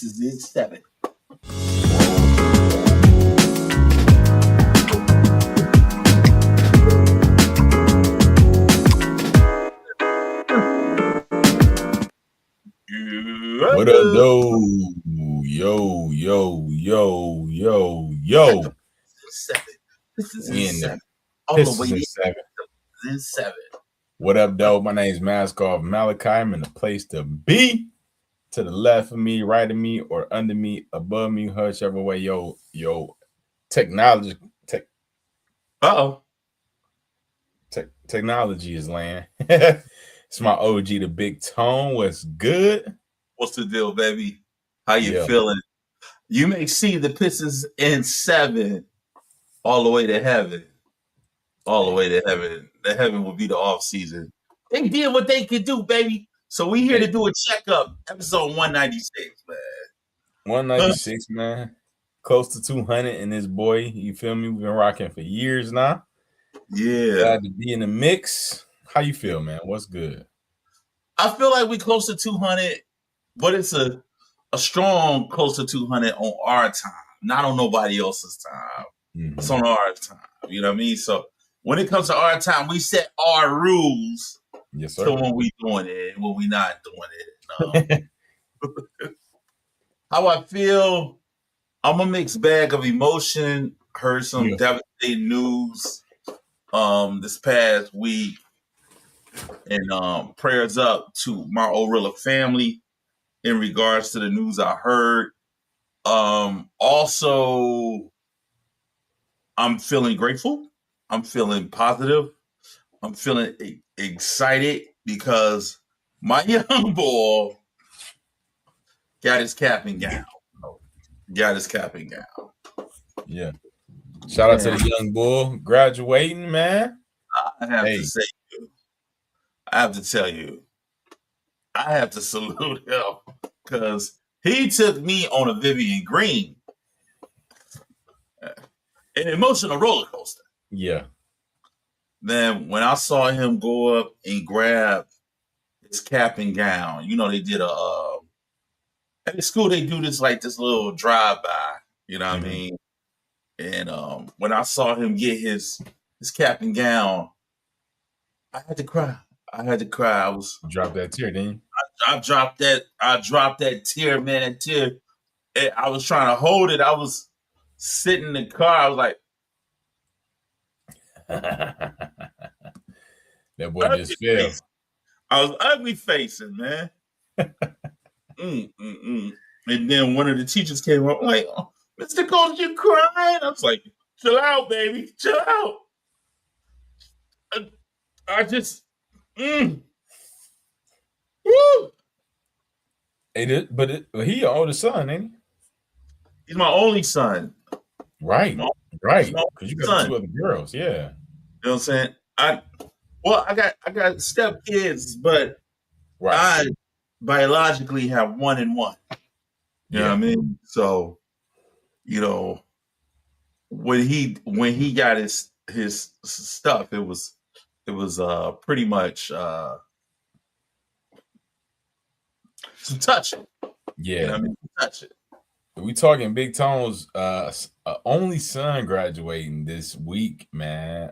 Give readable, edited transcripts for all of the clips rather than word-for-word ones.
is it 7. What up, though? Yo. This is We it in 7. the All the This way is to in 7. this is 7. What up, though? My name's Maskov Malachi. I'm in the place to be. To the left of me, right of me, or under me, above me, whichever way. Yo, technology, technology is land. It's my OG, the Big Tone. What's good? What's the deal, baby? How you feeling? You may see the Pistons in 7 all the way to heaven. All the way to heaven. The heaven will be the off season. They did what they could do, baby. So we here to do a checkup. Episode 196, man. 196, man. Close to 200 in this boy. You feel me? We've been rocking for years now. Yeah. Glad to be in the mix. How you feel, man? What's good? I feel like we close to 200, but it's a strong close to 200 on our time, not on nobody else's time. Mm-hmm. It's on our time. You know what I mean? So when it comes to our time, we set our rules. Yes, sir. So when we doing it, when we not doing it. No. How I feel, I'm a mixed bag of emotion. Heard some devastating news this past week. And prayers up to my Orilla family in regards to the news I heard. Also, I'm feeling grateful. I'm feeling positive. I'm feeling excited because my young boy got his cap and gown. Yeah. Shout out to the young bull graduating, man. I have to say, I have to tell you, I have to salute him because he took me on a Vivian Green, an emotional roller coaster. Yeah. Then when I saw him go up and grab his cap and gown, you know, they did at the school they do this little drive-by, you know what I mean? And when I saw him get his cap and gown, I had to cry. I was dropped that tear, didn't you? I dropped that tear, man. That tear. And I was trying to hold it. I was sitting in the car. I was like, that boy just fell. I was ugly facing, man. And then one of the teachers came up like, oh, Mr. Coach, you crying? I was like, chill out, baby. Chill out. I just, Woo! But he your oldest son, ain't he? He's my only son. Right. Because you got 2 other girls, yeah. You know what I'm saying? I got step kids, but I biologically have 1 and 1. You know what I mean? So, you know, when he got his stuff, it was pretty much some touching. Yeah. You know what I mean? Touching. We talking Big Tone's only son graduating this week, man.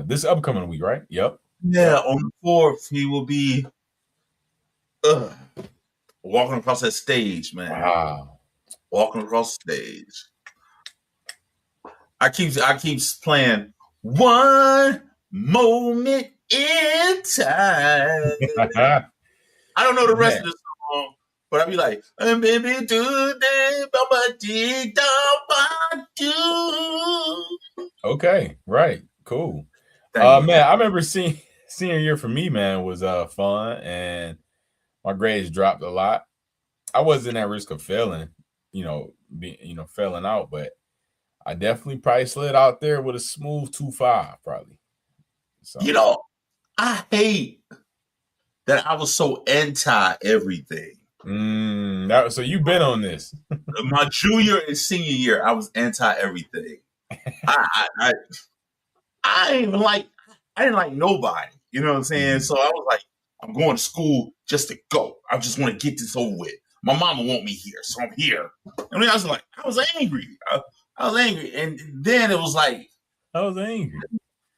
This upcoming week, right? Yep. Yeah, on the 4th, he will be walking across that stage, man. Wow. Walking across the stage. I keep playing One Moment in Time. I don't know the rest of the song, but I'll be like, baby, today, okay, right, cool. Man, I remember senior year for me, man, was fun, and my grades dropped a lot. I wasn't at risk of failing, failing out, but I definitely probably slid out there with a smooth 2.5, probably. So. You know, I hate that I was so anti everything. So you've been on this. My junior and senior year, I was anti everything. I didn't like nobody. You know what I'm saying? So I was like, I'm going to school just to go. I just want to get this over with. my mama want me here, so I'm here. I mean, I was angry. I was angry, and then it was like I was angry.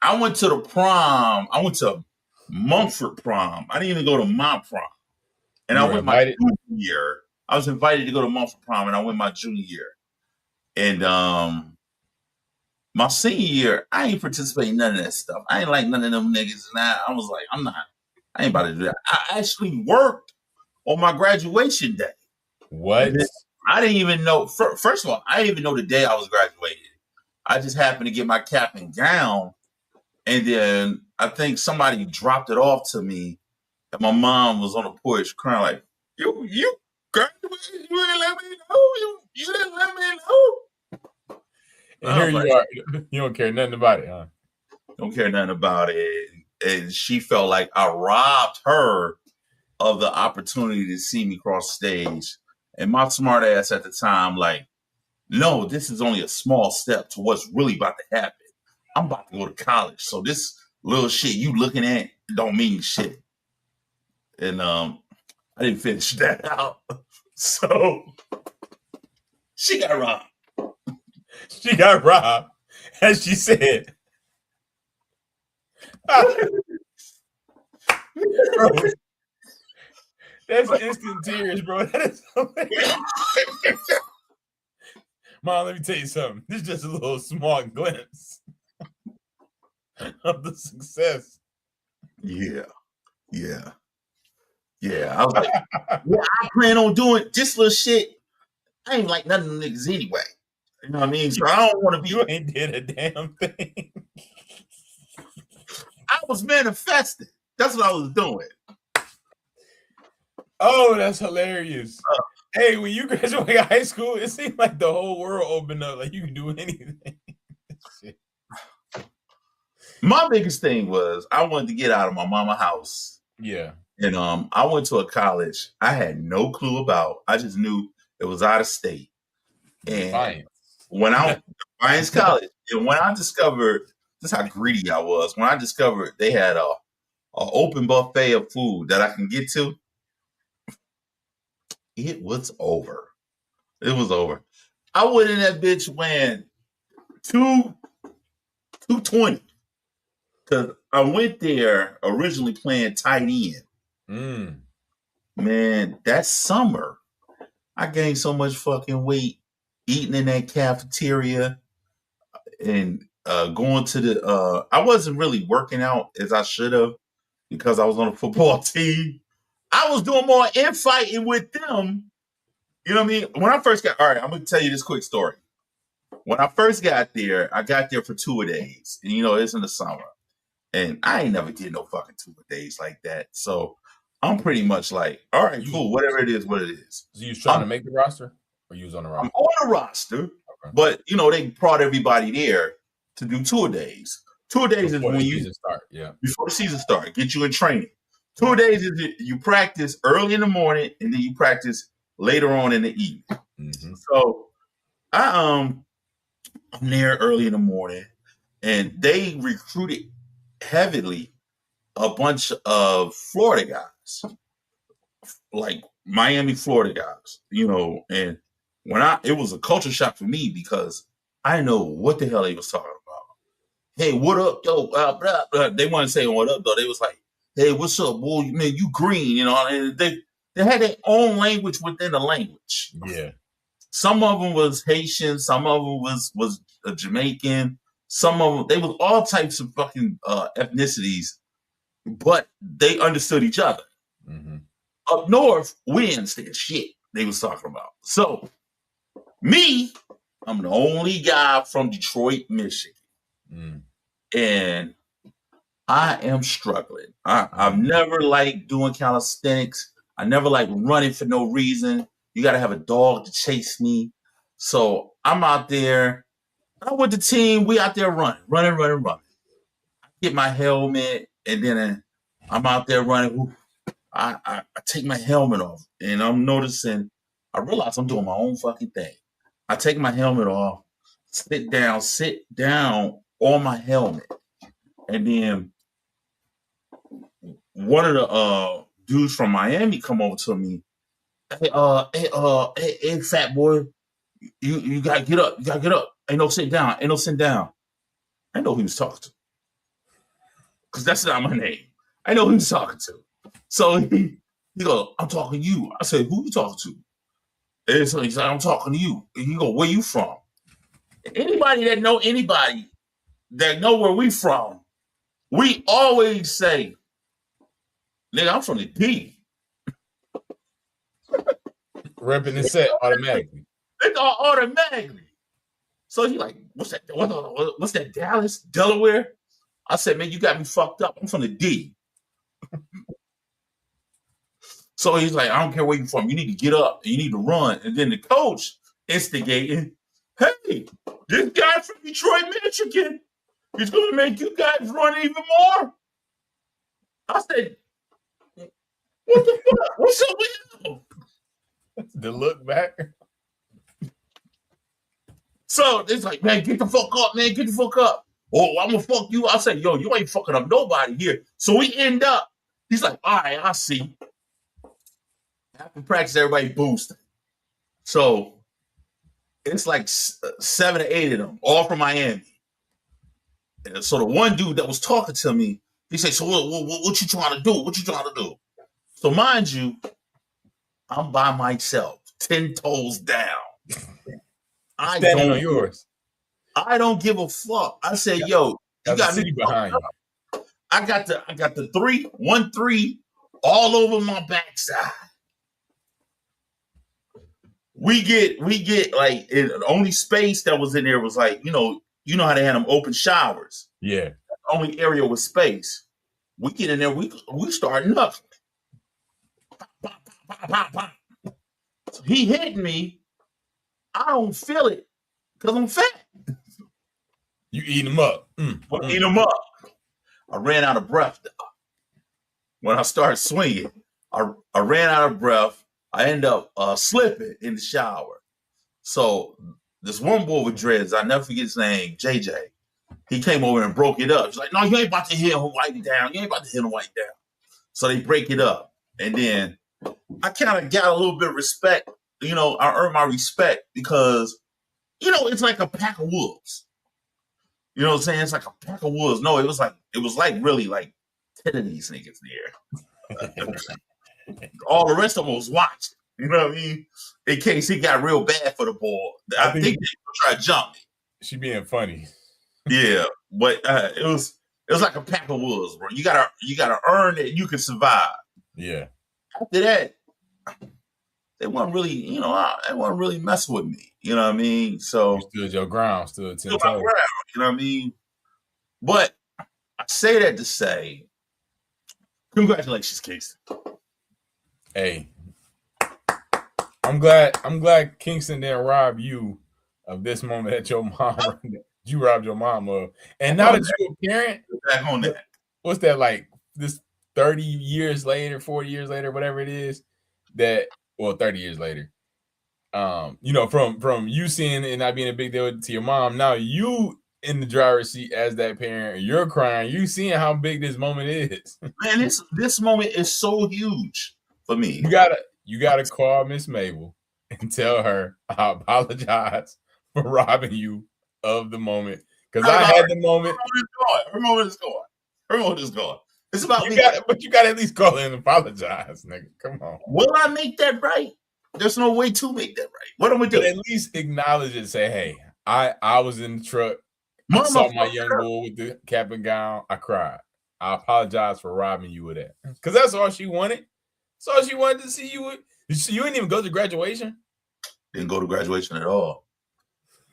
I went to the prom. I went to Mumford prom. I didn't even go to my prom, and I went my junior year. I was invited to go to Mumford prom, and I went my junior year, and my senior year, I ain't participating in none of that stuff. I ain't like none of them niggas, and I was like, I ain't about to do that. I actually worked on my graduation day. What? I didn't even know. First of all, I didn't even know the day I was graduating. I just happened to get my cap and gown, and then I think somebody dropped it off to me, and my mom was on the porch crying like, "You graduated? You didn't let me know. You didn't let me know." And here you are. You don't care nothing about it, huh? Don't care nothing about it. And she felt like I robbed her of the opportunity to see me cross stage. And my smart ass at the time, like, no, this is only a small step to what's really about to happen. I'm about to go to college. So this little shit you looking at don't mean shit. And I didn't finish that out. So she got robbed. She got robbed, as she said. Bro, that's instant tears, bro. That is hilarious. Mom, let me tell you something. This is just a little small glimpse of the success. Yeah. I was like, yeah, I plan on doing this little shit. I ain't like none of them niggas anyway. You know what I mean? So I don't want to be. You ain't did a damn thing. I was manifesting. That's what I was doing. Oh, that's hilarious. Hey, when you graduate high school, it seemed like the whole world opened up. Like you can do anything. Shit. My biggest thing was I wanted to get out of my mama house. Yeah. And I went to a college I had no clue about. I just knew it was out of state. And when Defiance College, and when I discovered this is how greedy I was, when I discovered they had a open buffet of food that I can get to, it was over. It was over. I went in that bitch weighing 220. Because I went there originally playing tight end. Man, that summer, I gained so much fucking weight eating in that cafeteria and going to the I wasn't really working out as I should have because I was on a football team. I was doing more infighting with them. You know what I mean? When I first got, all right, I'm going to tell you this quick story. When I first got there, I got there for 2 days. And, you know, it's in the summer. And I ain't never did no fucking 2 days like that. So I'm pretty much like, all right, cool, whatever it is, what it is. So you was trying to make the roster? Or you was on the roster? I'm on the roster. Okay. But, you know, they brought everybody there to do 2 days. 2 days before is when you start, before the season start, get you in training. 2 days is you practice early in the morning and then you practice later on in the evening. Mm-hmm. So I'm there early in the morning and they recruited heavily a bunch of Florida guys, like Miami, Florida guys, you know, and it was a culture shock for me because I didn't know what the hell they was talking about. Hey, what up, though? Blah, blah. They weren't saying what up, though. They was like, hey, what's up, boy? Man, you green, you know, and they had their own language within the language. Yeah. Some of them was Haitian, some of them was Jamaican, some of them, they was all types of fucking ethnicities, but they understood each other. Mm-hmm. Up north, we didn't understand shit they was talking about. So, me, I'm the only guy from Detroit, Michigan. And I am struggling. I've never liked doing calisthenics. I never liked running for no reason. You got to have a dog to chase me. So I'm out there. I'm with the team. We out there running. I get my helmet, and then I'm out there running. I take my helmet off, and I'm noticing. I realize I'm doing my own fucking thing. I take my helmet off, sit down on my helmet, and then one of the dudes from Miami come over to me, hey, fat boy, you gotta get up. You gotta get up. Ain't no sitting down. Ain't no sitting down. I know who he was talking to. Because that's not my name. I know who he's talking to. So he goes, I'm talking to you. I said, who you talking to? And so he's like, I'm talking to you. And he go, where you from? Anybody that know anybody that know where we from, we always say, nigga, I'm from the D. Repping the set automatically. It's all automatically. So he like, what's that? What's that? Dallas, Delaware? I said, man, you got me fucked up. I'm from the D. So he's like, I don't care where you're from. You need to get up. You need to run. And then the coach instigating, hey, this guy from Detroit, Michigan, he's going to make you guys run even more. I said, what the fuck? What's up with you? The look back. So it's like, man, get the fuck up, man. Get the fuck up. Oh, I'm going to fuck you. I say, yo, you ain't fucking up nobody here. So we end up, he's like, all right, I see. After practice, everybody boosted. So it's like 7 or 8 of them, all from Miami. And so the one dude that was talking to me, he said, so what you trying to do? What you trying to do? So mind you, I'm by myself, 10 toes down. Standing on yours. I don't give a fuck. I said, yo, you got me behind you. I got the 1-3 all over my backside. We get like the only space that was in there was like, you know how they had them open showers. Yeah. The only area with space. We get in there, we start knuckling. Pop, pop, pop, pop. So he hit me. I don't feel it because I'm fat. You eat him up. Eat him up. I ran out of breath. When I started swinging, I ran out of breath. I end up slipping in the shower. So this one boy with dreads, I never forget his name, JJ. He came over and broke it up. He's like, no, you ain't about to hit Whitey down. You ain't about to hit Whitey down. So they break it up. And then I kind of got a little bit of respect. You know, I earned my respect because, it's like a pack of wolves. You know what I'm saying? It's like a pack of wolves. No, it was like really like 10 of these niggas there. All the rest of them was watching. You know what I mean? In case he got real bad for the ball. I think they were trying to jump me. She being funny. Yeah, but it was like a pack of wolves, bro. You gotta earn it. You can survive. Yeah. After that, they weren't really, they weren't really messing with me. You know what I mean? So you stood your ground, stood 10 toes. You know what I mean? But I say that to say, congratulations, Kingston. Hey, I'm glad Kingston didn't rob you of this moment that your mom you robbed your mom of. And now that you're a parent, back on that. What's that like? This 30 years later, 40 years later, whatever it is, 30 years later. From you seeing it and not being a big deal to your mom, now you in the driver's seat as that parent, you're crying, you seeing how big this moment is. Man, this moment is so huge for me. You gotta call Miss Mabel and tell her I apologize for robbing you of the moment. Because I had the moment. Her moment is gone. It's about me. But you gotta at least call her and apologize, nigga. Come on. Will I make that right? There's no way to make that right. What am I doing? At least acknowledge it. Say, hey, I was in the truck. I saw my young boy with the cap and gown. I cried. I apologize for robbing you of that. Because that's all she wanted. That's all she wanted to see you with. You didn't even go to graduation? Didn't go to graduation at all.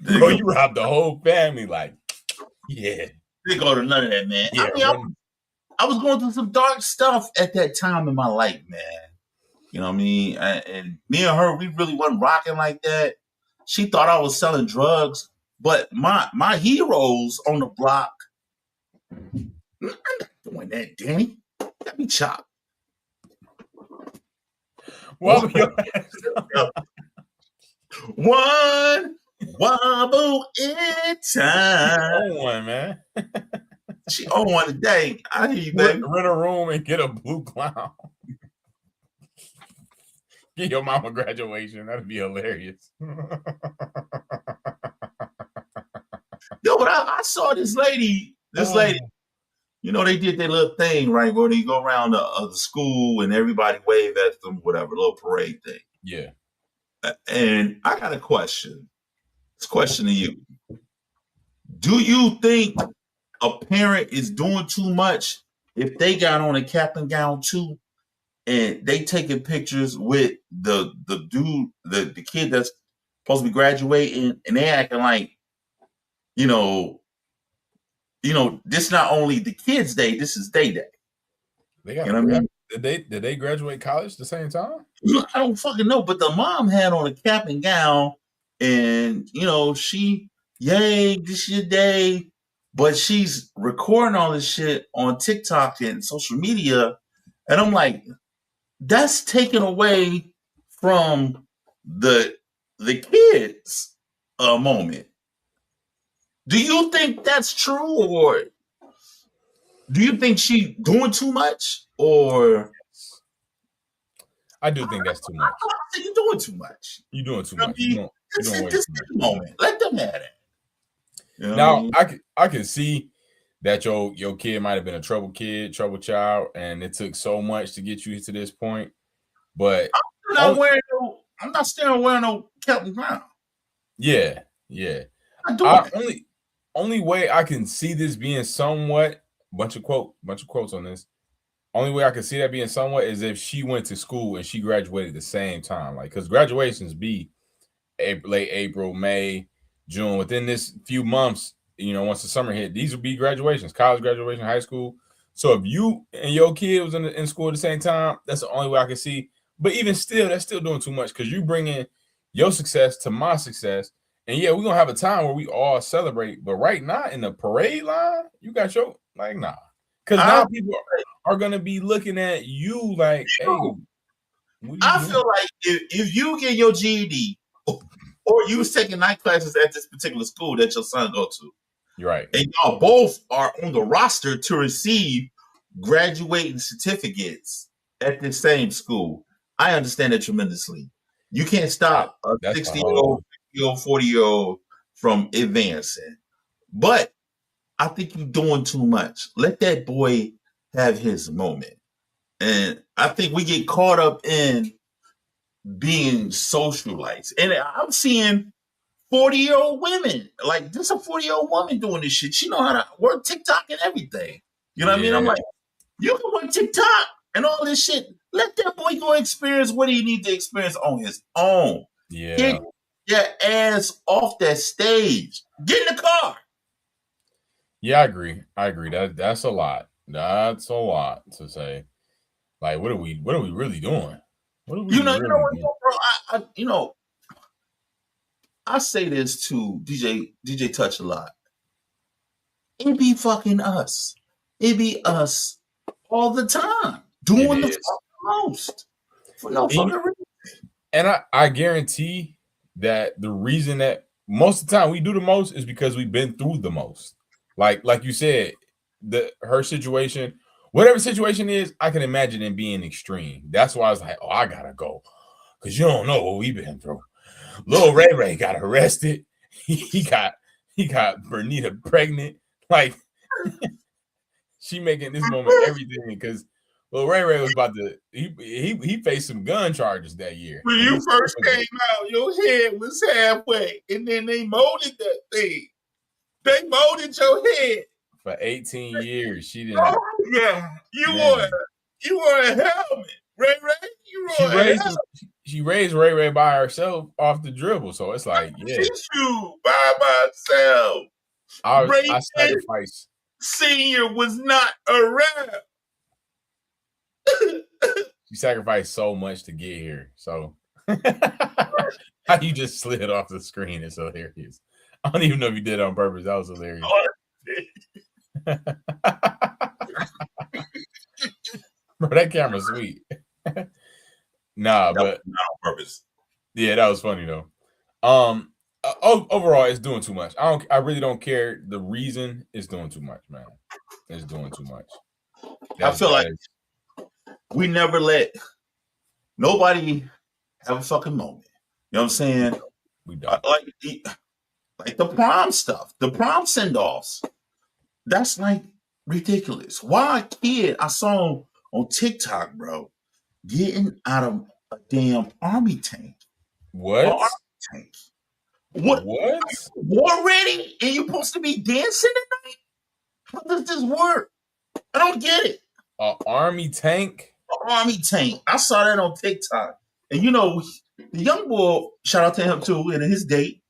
Bro, you robbed the whole family. Like, yeah. Didn't go to none of that, man. Yeah, I was going through some dark stuff at that time in my life, man. You know what I mean? And me and her, we really wasn't rocking like that. She thought I was selling drugs, but my heroes on the block, I'm not doing that, Danny. Got me chopped. One wobble in time. One, man. She on one today. I hear you, baby. Rent a room and get a blue clown. Get your mama graduation. That'd be hilarious. Yo, but I saw this lady, you know, they did their little thing, right? Where they go around the school and everybody wave at them, whatever, little parade thing. Yeah. And I got a question. This question to you. Do you think a parent is doing too much if they got on a cap and gown too, and they taking pictures with the dude, the kid that's supposed to be graduating, and they acting like, you know, this not only the kids' day, this is their day. They got, you know what I mean? Did they graduate college at the same time? I don't fucking know, but the mom had on a cap and gown, and she, yay, this your day. But she's recording all this shit on TikTok and social media. And I'm like, that's taken away from the kids' moment. Do you think that's true, or do you think she doing too much? Or I do think that's too much. You're doing too much. You're doing too much. This is the moment. Let them have it. You know now, I can see that your kid might have been a trouble child, and it took so much to get you to this point. But I'm not still wearing no cap and gown. Yeah. Only way I can see this being somewhat bunch of quotes on this. Only way I can see that being somewhat is if she went to school and she graduated the same time, like, because graduations be late April, May, June. Within this few months, once the summer hit, these would be graduations, college graduation, high school. So if you and your kid was in school at the same time, that's the only way I can see. But even still, that's still doing too much, because you bringing your success to my success. And yeah, we're going to have a time where we all celebrate. But right now, in the parade line, you got your, like, nah. Because now people are going to be looking at you like, hey. I feel like if you get your GED, or you was taking night classes at this particular school that your son go to, you're right, and y'all both are on the roster to receive graduating certificates at the same school, I understand that tremendously. You can't stop a 60-year-old, 50-year-old, 40-year-old from advancing. But I think you're doing too much. Let that boy have his moment. And I think we get caught up in being socialites. And I'm seeing 40-year-old women. Like, there's a 40-year-old woman doing this shit. She know how to work TikTok and everything. You know what I mean? I'm like, you can work TikTok and all this shit. Let that boy go experience what he needs to experience on his own. Yeah. Get your ass off that stage. Get in the car. Yeah, I agree. That's a lot. That's a lot to say. Like, what are we really doing? What are we bro? I say this to DJ Touch a lot. It be fucking us. It be us all the time doing the most for no fucking reason. And I guarantee that the reason that most of the time we do the most is because we've been through the most. Like you said, her situation, whatever situation is, I can imagine it being extreme. That's why I was like, oh, I gotta go, because you don't know what we've been through. Lil Ray Ray got arrested. He got Bernita pregnant. Like, she making this moment everything, because Lil Ray Ray was about to he faced some gun charges that year. When you first came out, your head was halfway, and then they molded that thing. They molded your head for 18 years. She didn't. Oh yeah, you wore a helmet, Ray Ray. She raised Ray Ray by herself off the dribble. So it's like, yeah, you by myself. I sacrificed. Senior was not around. She sacrificed so much to get here. So how you just slid off the screen is hilarious. I don't even know if you did it on purpose. That was hilarious. Bro, that camera's sweet. Nah, but not on purpose. Yeah, that was funny though. Overall, it's doing too much. I really don't care. The reason it's doing too much, man. It's doing too much. I feel like we never let nobody have a fucking moment. You know what I'm saying? We don't. Like the prom stuff, the prom send-offs. That's like ridiculous. Why a kid I saw on TikTok, bro, getting out of a damn army tank. What? Tank. What? War ready? And you're supposed to be dancing tonight? How does this work? I don't get it. An army tank? An army tank. I saw that on TikTok. And you know, the young boy, shout out to him too, and his date,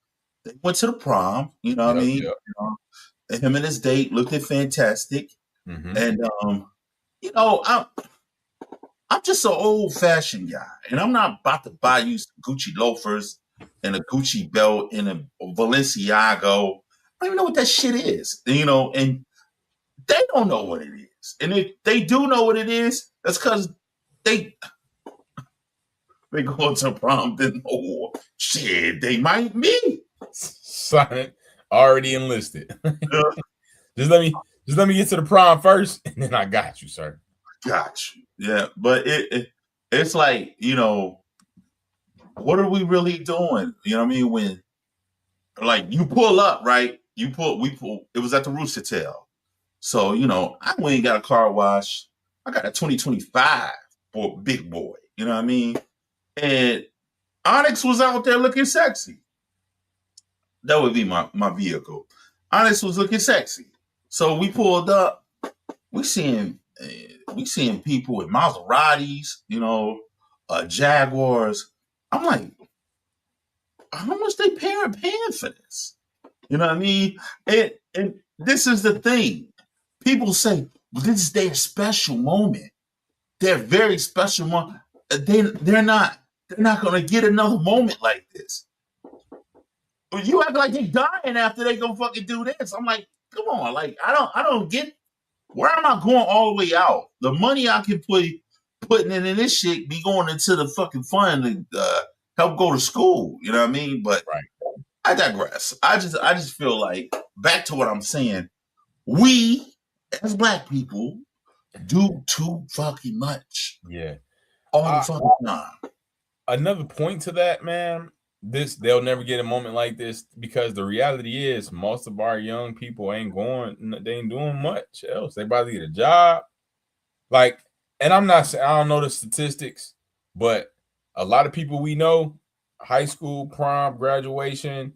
they went to the prom, you know what I mean? Yep. You know, him and his date looked fantastic. Mm-hmm. And you know, I'm just an old-fashioned guy, and I'm not about to buy you some Gucci loafers and a Gucci belt and a Balenciaga. I don't even know what that shit is, you know, and they don't know what it is. And if they do know what it is, that's because they go to prom, then shit, they might be. Son, already enlisted. Just let me get to the prom first, and then I got you, sir. Got you. Yeah, but it's like, you know, what are we really doing? You know what I mean? When like you pull up, right? We pull. It was at the Rooster Tail, so you know I went and got a car wash. I got a 2025 for big boy. You know what I mean? And Onyx was out there looking sexy. That would be my vehicle. Onyx was looking sexy, so we pulled up. We seeing people with Maseratis, you know, Jaguars. I'm like, how much they paying for this? You know what I mean? And this is the thing. People say, well, this is their special moment. Their very special moment. They're not gonna get another moment like this. But you act like they're dying after they gonna fucking do this. I'm like, come on, like I don't get where am I going all the way out? The money I can putting in this shit be going into the fucking fund to help go to school. You know what I mean? But right. I digress. I just feel like back to what I'm saying. We as black people do too fucking much. Yeah. All the fucking time. Another point to that, man. They'll never get a moment like this because the reality is most of our young people ain't doing much else. They probably get a job. Like, and I don't know the statistics, but a lot of people we know, high school, prom, graduation,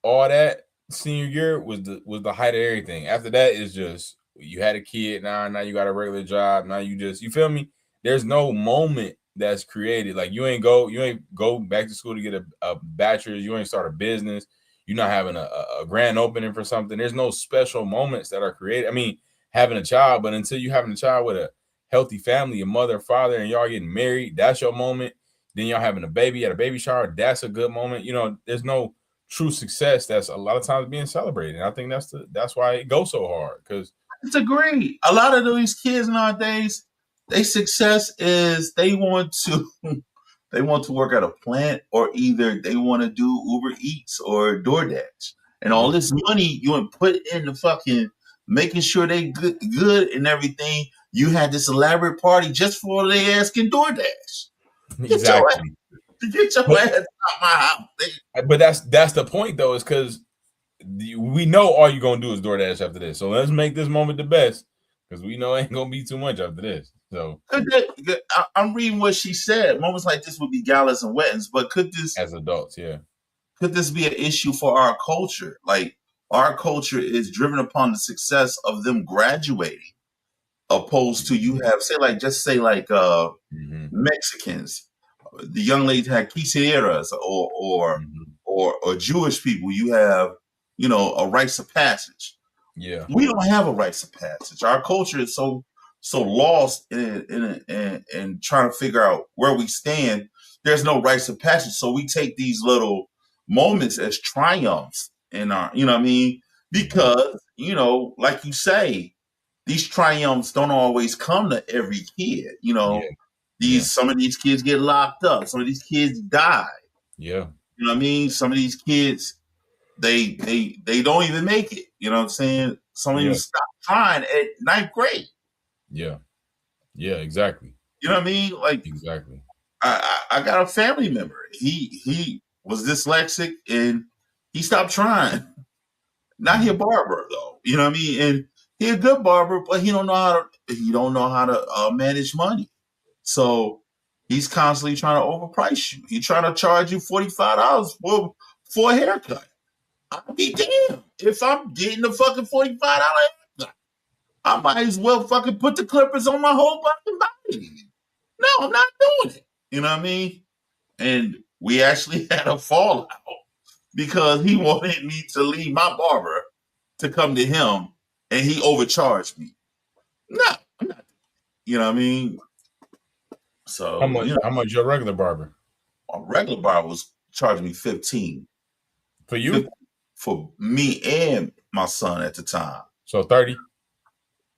all that senior year was the height of everything. After that is just you had a kid, now you got a regular job. Now you feel me? There's no moment that's created. Like you ain't go back to school to get a bachelor's, you ain't start a business, you're not having a grand opening for something. There's no special moments that are created. I mean, having a child, but until you having a child with a healthy family, a mother, father, and y'all getting married, that's your moment. Then y'all having a baby at a baby shower, that's a good moment. You know, there's no true success that's a lot of times being celebrated. And I think that's why it goes so hard. Because it's agreed. A lot of these kids nowadays, their success is they want to work at a plant, or either they want to do Uber Eats or DoorDash. And all this money you want to put in the fucking making sure they good and everything. You had this elaborate party just for they asking DoorDash. Exactly. Get your ass out my house. But that's the point though, is because we know all you're gonna do is DoorDash after this. So let's make this moment the best, because we know it ain't gonna be too much after this. So I'm reading what she said. Moments like this would be galas and weddings, but could this, as adults, yeah, could this be an issue for our culture? Like our culture is driven upon the success of them graduating, opposed to you have Mexicans. The young ladies had quinceañeras, or Jewish people. You have, you know, a rites of passage. Yeah, we don't have a rites of passage. Our culture is so lost in trying to figure out where we stand. There's no rites of passage, so we take these little moments as triumphs in our, you know what I mean? Because, you know, like you say, these triumphs don't always come to every kid. You know, some of these kids get locked up. Some of these kids die. Yeah. You know what I mean? Some of these kids, they don't even make it. You know what I'm saying? Some of them stop trying at ninth grade. Yeah. Yeah, exactly. You know what I mean? Like, exactly. I got a family member. He was dyslexic and he stopped trying. Not he a barber though, you know what I mean? And he a good barber, but he don't know how to manage money. So he's constantly trying to overprice you. He's trying to charge you $45 for a haircut. I'll be damned if I'm getting the fucking $45 haircut. I might as well fucking put the clippers on my whole fucking body. No, I'm not doing it. You know what I mean? And we actually had a fallout because he wanted me to leave my barber to come to him, and he overcharged me. No, I'm not. You know what I mean? So how much? How much your regular barber? A regular barber was charging me $15 for you, for me and my son at the time. So 30.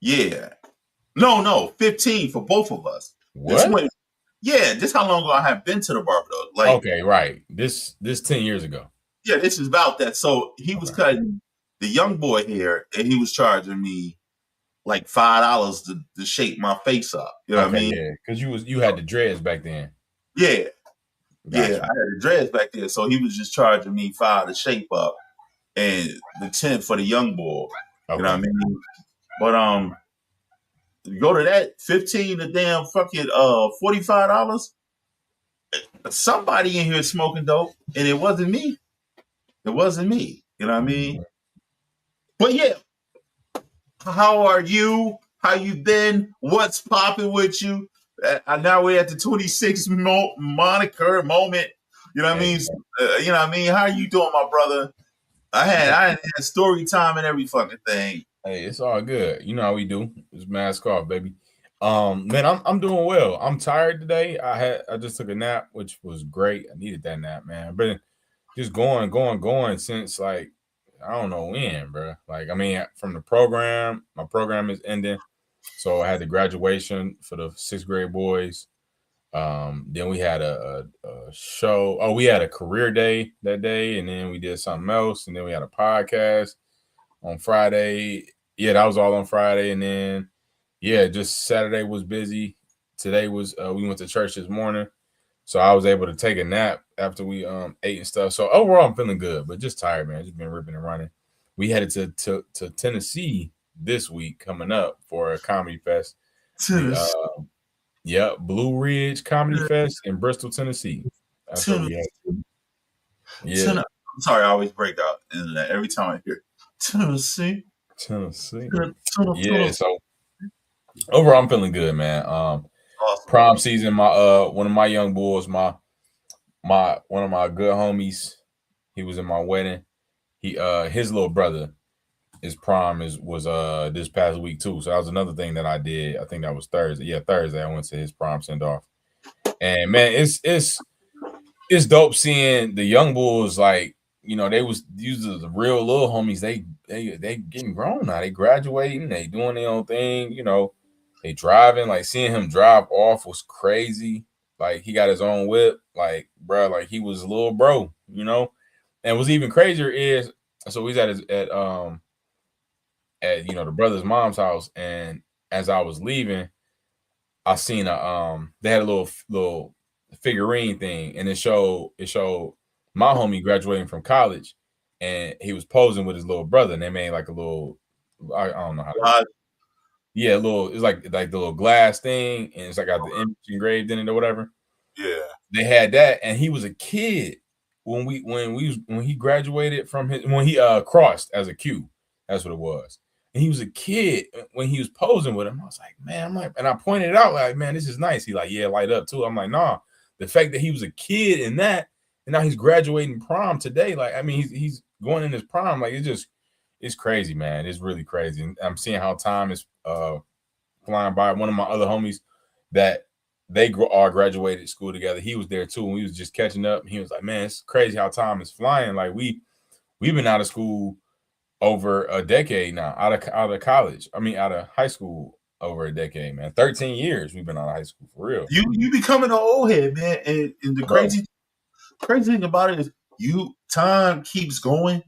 Yeah, no, 15 for both of us. What? This how long ago I have been to the barber though. Like, okay, right. This 10 years ago. Yeah, this is about that. So he was cutting the young boy hair, and he was charging me like $5 to shape my face up. You know what I mean? Yeah, because you had the dreads back then. Yeah, gotcha. Yeah, I had the dreads back then. So he was just charging me $5 to shape up, and the 10 for the young boy. Okay. You know what I mean? But go to that 15 to damn fucking $45. Somebody in here smoking dope, and it wasn't me. It wasn't me. You know what I mean? But yeah, how are you? How you been? What's popping with you? Now we're at the 26th moniker moment. You know what I mean? You know what I mean? How are you doing, my brother? I had story time and every fucking thing. Hey, it's all good. You know how we do. It's mask off, baby. Man, I'm doing well. I'm tired today. I just took a nap, which was great. I needed that nap, man. I've been just going since like I don't know when, bro. Like I mean, from the program, my program is ending, so I had the graduation for the 6th grade boys. Then we had a show. Oh, we had a career day that day, and then we did something else, and then we had a podcast on Friday. Yeah, that was all on Friday, and then just Saturday was busy. Today was we went to church this morning, so I was able to take a nap after we ate and stuff. So overall, I'm feeling good, but just tired, man. Just been ripping and running. We headed to Tennessee this week coming up for a comedy fest. Blue Ridge Comedy Fest in Bristol, Tennessee. That's where we had. Yeah. I'm sorry, I always break out every time I hear Tennessee. Yeah, so overall I'm feeling good, man. Awesome. Prom season, my one of my young boys, one of my good homies, he was in my wedding. His little brother, his prom was this past week too. So that was another thing that I did. I think that was Thursday. Yeah, Thursday I went to his prom send off. And man, it's dope seeing the young bulls, like, you know, these are the real little homies. They getting grown now. They graduating, they doing their own thing, you know, they driving. Like seeing him drive off was crazy. Like he got his own whip, like bro, like he was a little bro, you know. And what's even crazier is, so he's at you know, the brother's mom's house, and as I was leaving, I seen they had a little figurine thing, and it showed my homie graduating from college, and he was posing with his little brother, and they made like a little, I don't know how to, yeah, a little, it's like the little glass thing, and it's like got the image engraved in it or whatever. Yeah, they had that, and he was a kid when he graduated from when he crossed as a Q. That's what it was. And he was a kid when he was posing with him. I was like, man, and I pointed it out, like, man, this is nice. He like, yeah, light up too. I'm like, nah, the fact that he was a kid in that, and now he's graduating prom today. Like, I mean, he's going in his prom. Like, it's crazy, man. It's really crazy. And I'm seeing how time is flying by. One of my other homies that they all graduated school together, he was there too, and we was just catching up. And he was like, man, it's crazy how time is flying. Like, we've been out of school over a decade now, out of college. I mean, out of high school over a decade, man. 13 years we've been out of high school, for real. You becoming an old head, man. And the crazy thing about it is time keeps going.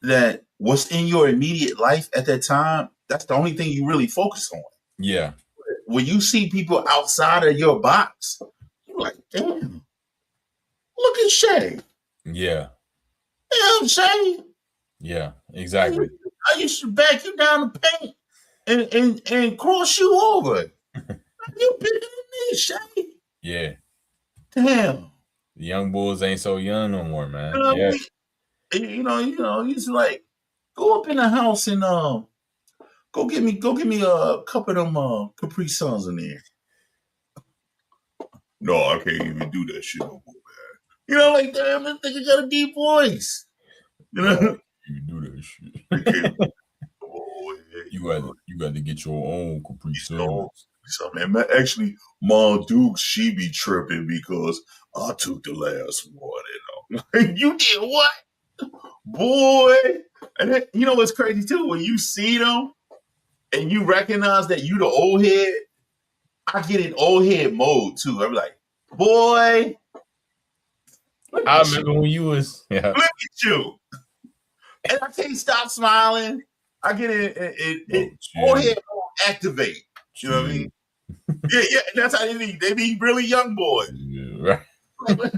That what's in your immediate life at that time, that's the only thing you really focus on. Yeah. When you see people outside of your box, you're like, damn, look at Shay. Yeah. Damn, Shay. Yeah, exactly. I used to back you down the paint and cross you over. You bigger than me, Shay. Yeah. Damn. The young bulls ain't so young no more, man. Yeah. He's like, go up in the house and go get me a couple of them Capri Suns in there. No, I can't even do that shit no more, man. Like, damn, this nigga got a deep voice. You do that shit. You got to get your own Capri Suns. Man, actually, Mom Duke, she be tripping because I took the last one. You did what? Boy. And then, what's crazy too? When you see them and you recognize that you the old head, I get in old head mode too. I'm like, boy. I remember when you was Look at you. And I can't stop smiling. I get in old head mode activate. You know what I mean? Yeah, that's how they be really young boys. Yeah, right.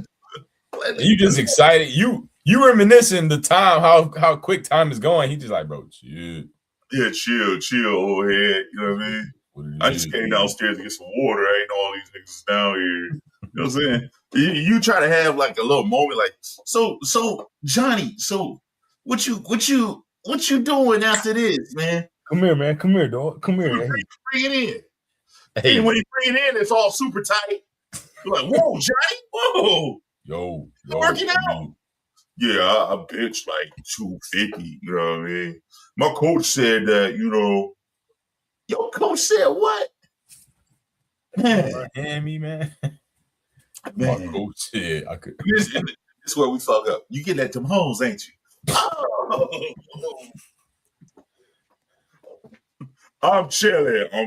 You just excited. You reminiscing the time, how quick time is going. He just like, bro, chill. Yeah, chill, old head. You know what I mean? I just came downstairs to get some water. I ain't know all these niggas down here. You know what I'm saying? You try to have like a little moment, like, so Johnny, so what you doing after this, man? Come here, man. Come here, dog. Come here. Bring it in. Hey. And when you bring it in, it's all super tight. You're like, whoa, Johnny, whoa. Yo, working out. Yeah, I bench like 250. You know what I mean? My coach said that, your coach said what? Man. Hammy, man. My coach said I could. This is where we fuck up. You getting at them hoes, ain't you? Oh. I'm chilling. I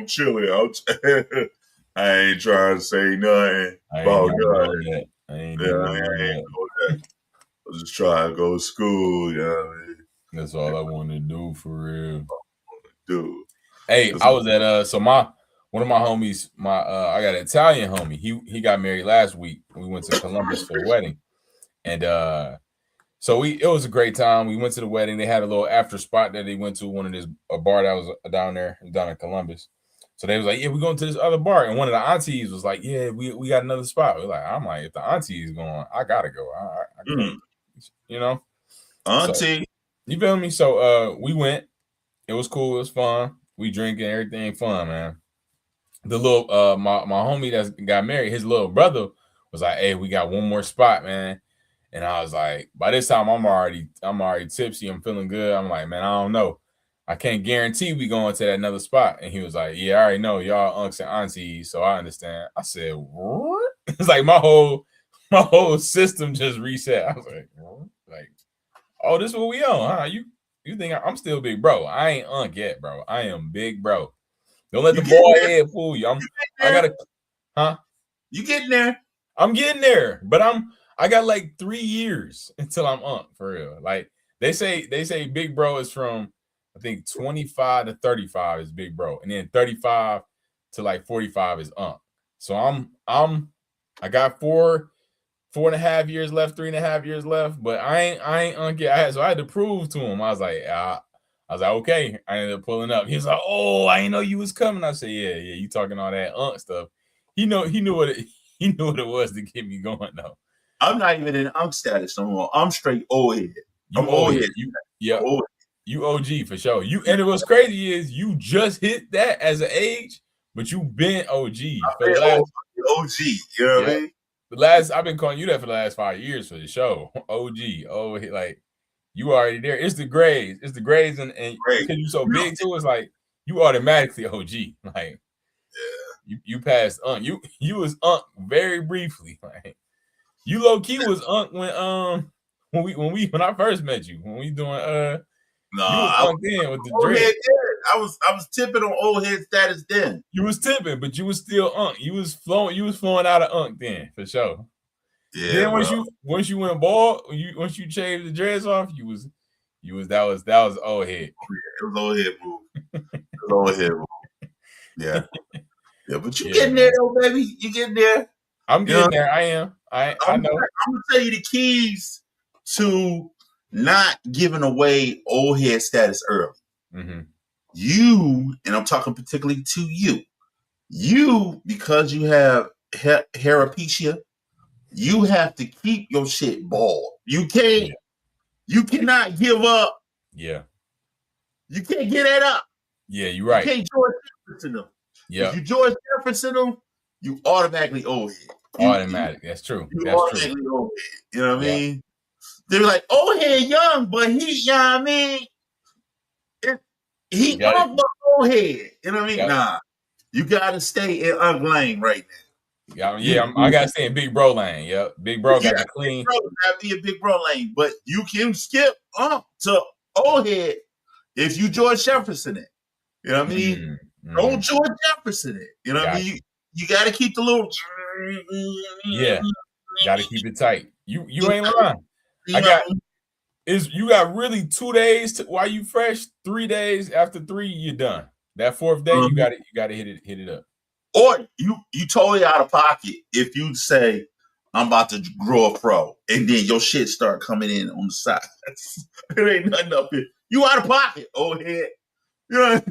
ain't trying to say nothing about nothing. I ain't know that. I was just trying to go to school. You know what I mean? That's all I want to do for real. Dude. Hey, I was at one of my homies, I got an Italian homie. He got married last week. We went to Columbus for the wedding. And so it was a great time. We went to the wedding. They had a little after spot that they went to, a bar that was down in Columbus. So they was like, yeah, we're going to this other bar. And one of the aunties was like, yeah, we got another spot. I'm like, if the auntie is going, I gotta go. I Auntie. So, you feel me? So we went. It was cool. It was fun. We drinking, everything fun, man. The little my homie that got married, his little brother was like, hey, we got one more spot, man. And I was like, by this time I'm already tipsy. I'm feeling good. I'm like, man, I don't know. I can't guarantee we going to that another spot. And he was like, yeah, I already know y'all unks and aunties, so I understand. I said, what? It's like my whole system just reset. I was like, what? Like, oh, this is what we on, huh? You think I'm still big bro? I ain't unk yet, bro. I am big bro. Don't let the boy head fool you. You getting there? I'm getting there, but I got like 3 years until I'm unk for real. Like they say big bro is from, I think 25 to 35 is big bro, and then 35 to like 45 is unk. So I got 4.5 years left, 3.5 years left, but I ain't unk yet. So I had to prove to him. I was like, okay. I ended up pulling up. He was like, oh, I didn't know you was coming. I said, yeah, you talking all that unk stuff. He knew what it was to get me going though. I'm not even in unk status no more. I'm straight old head. I'm old head. You OG for sure. And it was crazy is you just hit that as an age, but you been OG for the last OG. You know what I mean? I've been calling you that for the last 5 years for the show. OG. Oh, like you already there. It's the grades. And because you so big too, it's like you automatically OG. Like you passed unk. You was unk very briefly. Like you low key was unk when I first met you. When we doing I was in with the dread. I was tipping on old head status then. You was tipping, but you was still unk. You was flowing out of unk then for sure. Yeah. Then once you went bald, once you shaved the dreads off, that was old head. It was old head move. Yeah. Yeah, but you getting there though, baby. You getting there. I'm getting there. I am. I know. I'm gonna tell you the keys to not giving away old head status early. Mm-hmm. You, and I'm talking particularly to you, because you have hairpecia, you have to keep your shit bald. You can't. Yeah. You cannot give up. Yeah. You can't get that up. Yeah, you're right. You can't George Jefferson them. Yeah. If you George Jefferson them, you automatically old head. Automatic. That's true. That's true. Old head. You know what I mean? They're like, old head young, but he, you know what I mean? He off the old head. You know what I mean? Nah. You gotta stay in lane right now. Yeah, I gotta stay in big bro lane. Yep. Big bro got to clean. Big bro gotta be a big bro lane, but you can skip up to old head if you George Jefferson it. You know what I mean? Don't George Jefferson it. You know what I mean? You gotta keep the little. Yeah. Gotta keep it tight. You ain't lying. You got really 2 days while you fresh. 3 days after 3, you're done. That 4th day, you gotta hit it up. Or you totally out of pocket if you say, I'm about to grow a fro, and then your shit start coming in on the side. There ain't nothing up here. You out of pocket, old head. You know.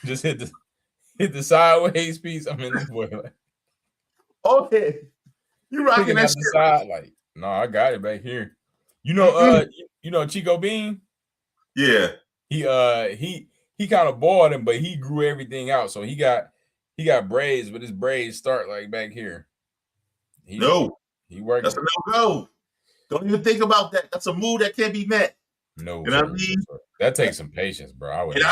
Just hit the sideways piece. I'm in the boy. Like, okay. You rocking that shit. Side, like, no, I got it back here. You know, you know Chico Bean? Yeah. He kind of bought him, but he grew everything out. So he got braids, but his braids start like back here. He worked. That's a no-go. Don't even think about that. That's a move that can't be met. No, you know what I mean? That takes some patience, bro. I've been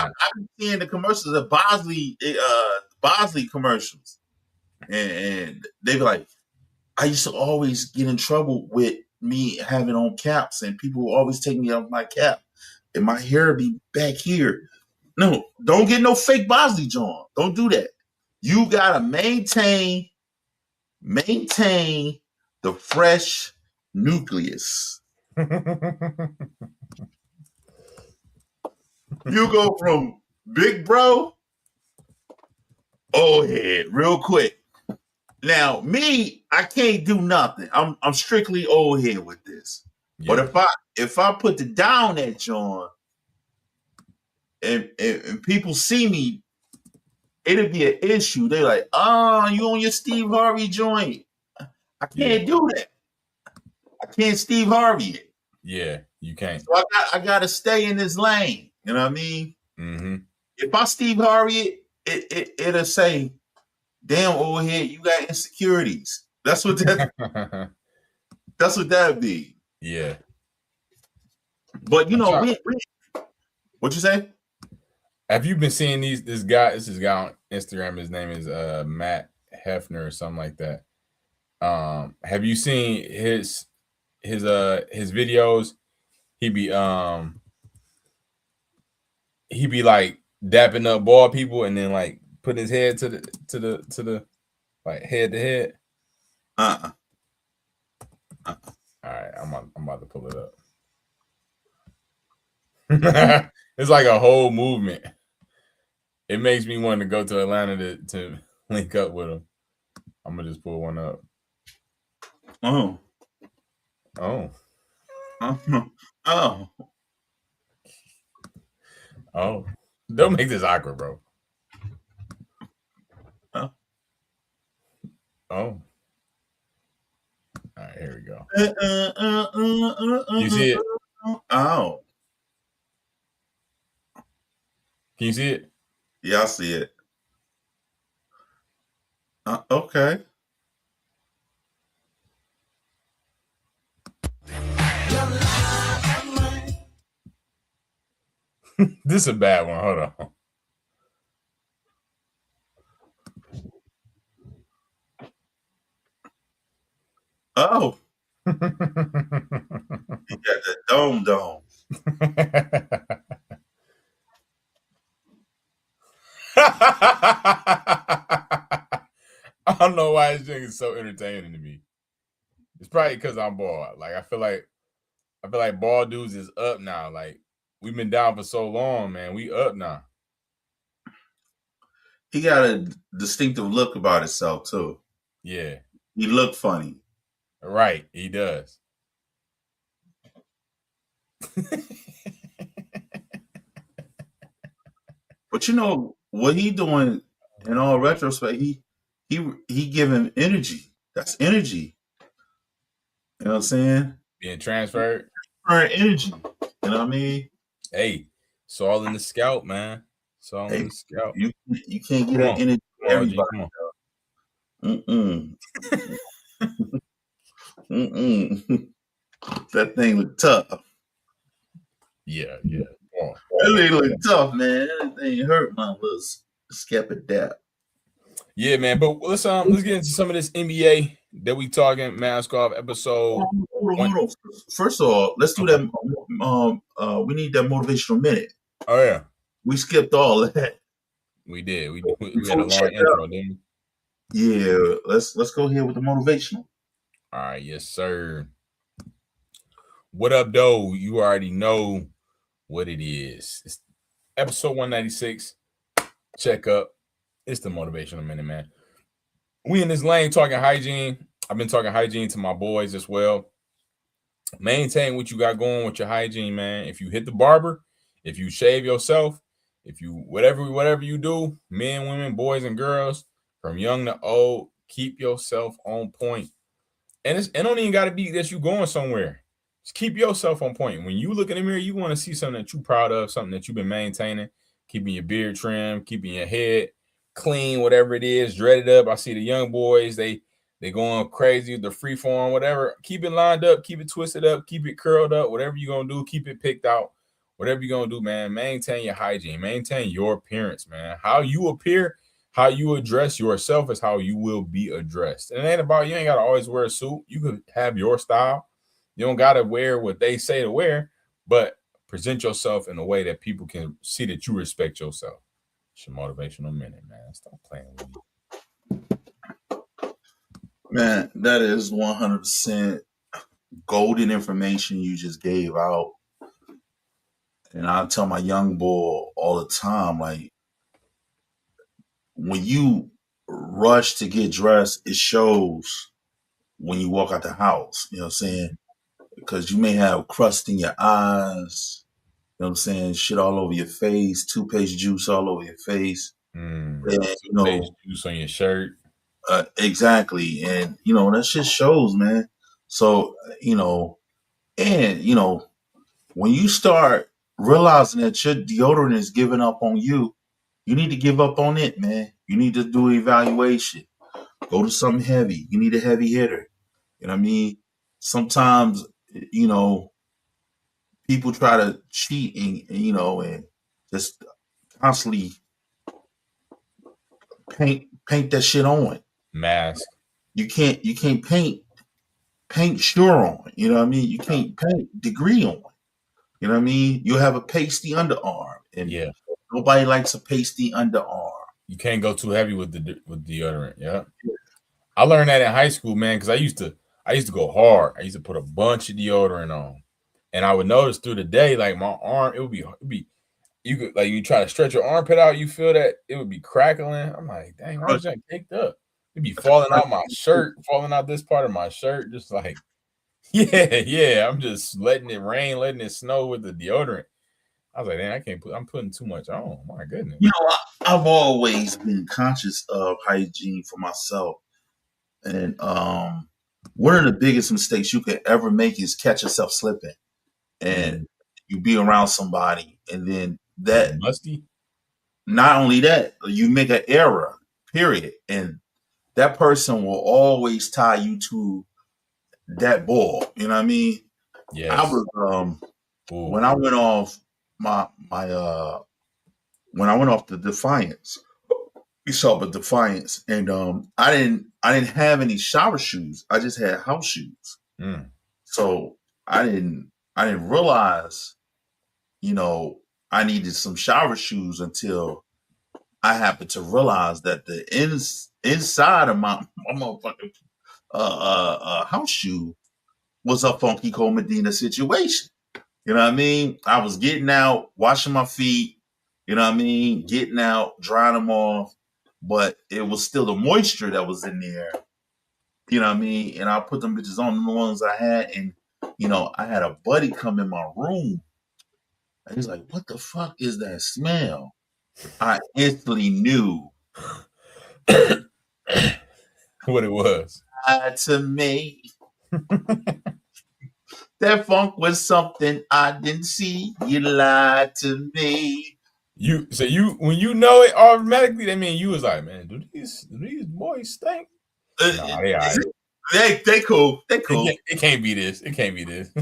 seeing the commercials of Bosley commercials, and they be like, I used to always get in trouble with me having on caps, and people will always take me off my cap, and my hair be back here. No, don't get no fake Bosley John. Don't do that. You gotta maintain the fresh nucleus. You go from big bro, old head, real quick. Now, me, I can't do nothing. I'm strictly old head with this. Yeah. But if I put the down edge on and people see me, it'll be an issue. They're like, oh, you on your Steve Harvey joint. I can't do that. I can't Steve Harvey it. Yeah, you can't. So I gotta stay in this lane. You know what I mean? Mm-hmm. If I Steve Harvey it'll say, damn, old head, you got insecurities. That's what that's what that'd be. Yeah. But you know, what you say? Have you been seeing this guy on Instagram? His name is Matt Hefner or something like that. Have you seen his videos? He be like dapping up bald people and then like putting his head to the like head to head. All right, I'm about to pull it up. It's like a whole movement. It makes me want to go to Atlanta to link up with him. I'm gonna just pull one up. Oh. Don't make this awkward, bro. Oh. All right, here we go. You see it? Oh. Can you see it? Yeah, I see it. Okay. This is a bad one. Hold on. Oh. You got the dome. I don't know why this thing is so entertaining to me. It's probably because I'm bald. Like I feel like bald dudes is up now. Like we've been down for so long, man. We up now. He got a distinctive look about himself too. Yeah. He looked funny. Right, he does. But you know what he doing in all retrospect, he giving energy. That's energy. You know what I'm saying? Being transferred. Energy. You know what I mean? Hey, it's all in the scalp, man. It's all in the scalp. You can't get that energy from everybody. Mm-mm. Mm-mm. That thing look tough. Yeah. That thing look tough, man. That thing hurt my little skeptic dap. Yeah, man. But let's get into some of this NBA that we talking mask off episode. Hold on. First of all, let's do that. We need that motivational minute. Oh yeah, we skipped all that. We did. We had a long intro, didn't we? Yeah, let's go here with the motivational. All right, yes, sir. What up, though? You already know what it is. It's episode 196. Check up. It's the motivational minute, man. We in this lane talking hygiene. I've been talking hygiene to my boys as well. Maintain what you got going with your hygiene, man. If you hit the barber, if you shave yourself, if you whatever you do, men, women, boys, and girls, from young to old, keep yourself on point. And it don't even got to be that you going somewhere. Just keep yourself on point. When you look in the mirror, you want to see something that you're proud of, something that you've been maintaining, keeping your beard trimmed, keeping your head clean, whatever it is, dreaded up. I see the young boys, they going crazy with the free form, whatever. Keep it lined up, keep it twisted up, keep it curled up, whatever you're going to do, keep it picked out. Whatever you're going to do, man, maintain your hygiene, maintain your appearance, man. How you appear, how you address yourself is how you will be addressed. And it ain't about, you ain't got to always wear a suit. You could have your style. You don't got to wear what they say to wear, but present yourself in a way that people can see that you respect yourself. It's your motivational minute, man. Stop playing with you. Man, that is 100% golden information you just gave out. And I tell my young boy all the time, like, when you rush to get dressed, it shows when you walk out the house. You know what I'm saying? Because you may have crust in your eyes. You know what I'm saying? Shit all over your face, toothpaste juice all over your face. And, toothpaste juice on your shirt. Exactly. And, that shit shows, man. So, and, when you start realizing that your deodorant is giving up on you, you need to give up on it, man. You need to do evaluation. Go to something heavy. You need a heavy hitter. You know what I mean? Sometimes, people try to cheat and just constantly paint that shit on. Mask. You can't paint sure on. You know what I mean? You can't paint degree on. You know what I mean? You have a pasty underarm, and nobody likes a pasty underarm. You can't go too heavy with deodorant. Yeah. I learned that in high school, man, because I used to go hard. I used to put a bunch of deodorant on, and I would notice through the day, like my arm, it would be. You could, like, you try to stretch your armpit out, you feel that it would be crackling. I'm like, dang, why is that caked up? It'd be falling out my shirt, falling out this part of my shirt, just like, yeah. I'm just letting it rain, letting it snow with the deodorant. I was like, dang, I'm putting too much on. My goodness. I've always been conscious of hygiene for myself. And one of the biggest mistakes you could ever make is catch yourself slipping. And you be around somebody, and then that musty. Not only that, you make an error, period. And that person will always tie you to that ball. You know what I mean? Yeah. I was when I went off when I went off the Defiance, we saw the Defiance, and I didn't have any shower shoes. I just had house shoes. So I didn't realize, I needed some shower shoes until I happened to realize that the inside of my motherfucking house shoe was a Funky Cole Medina situation. You know what I mean? I was getting out, washing my feet, you know what I mean? Getting out, drying them off, but it was still the moisture that was in there You know what I mean? And I put them bitches on the ones I had, and I had a buddy come in my room, and he's like, "What the fuck is that smell?" I instantly knew what it was. to me. That funk was something I didn't see. You lied to me. When you know it automatically, that mean you was like, man, do these boys stink? Nah, they all right. They cool. They cool. It can't be this. It can't be this.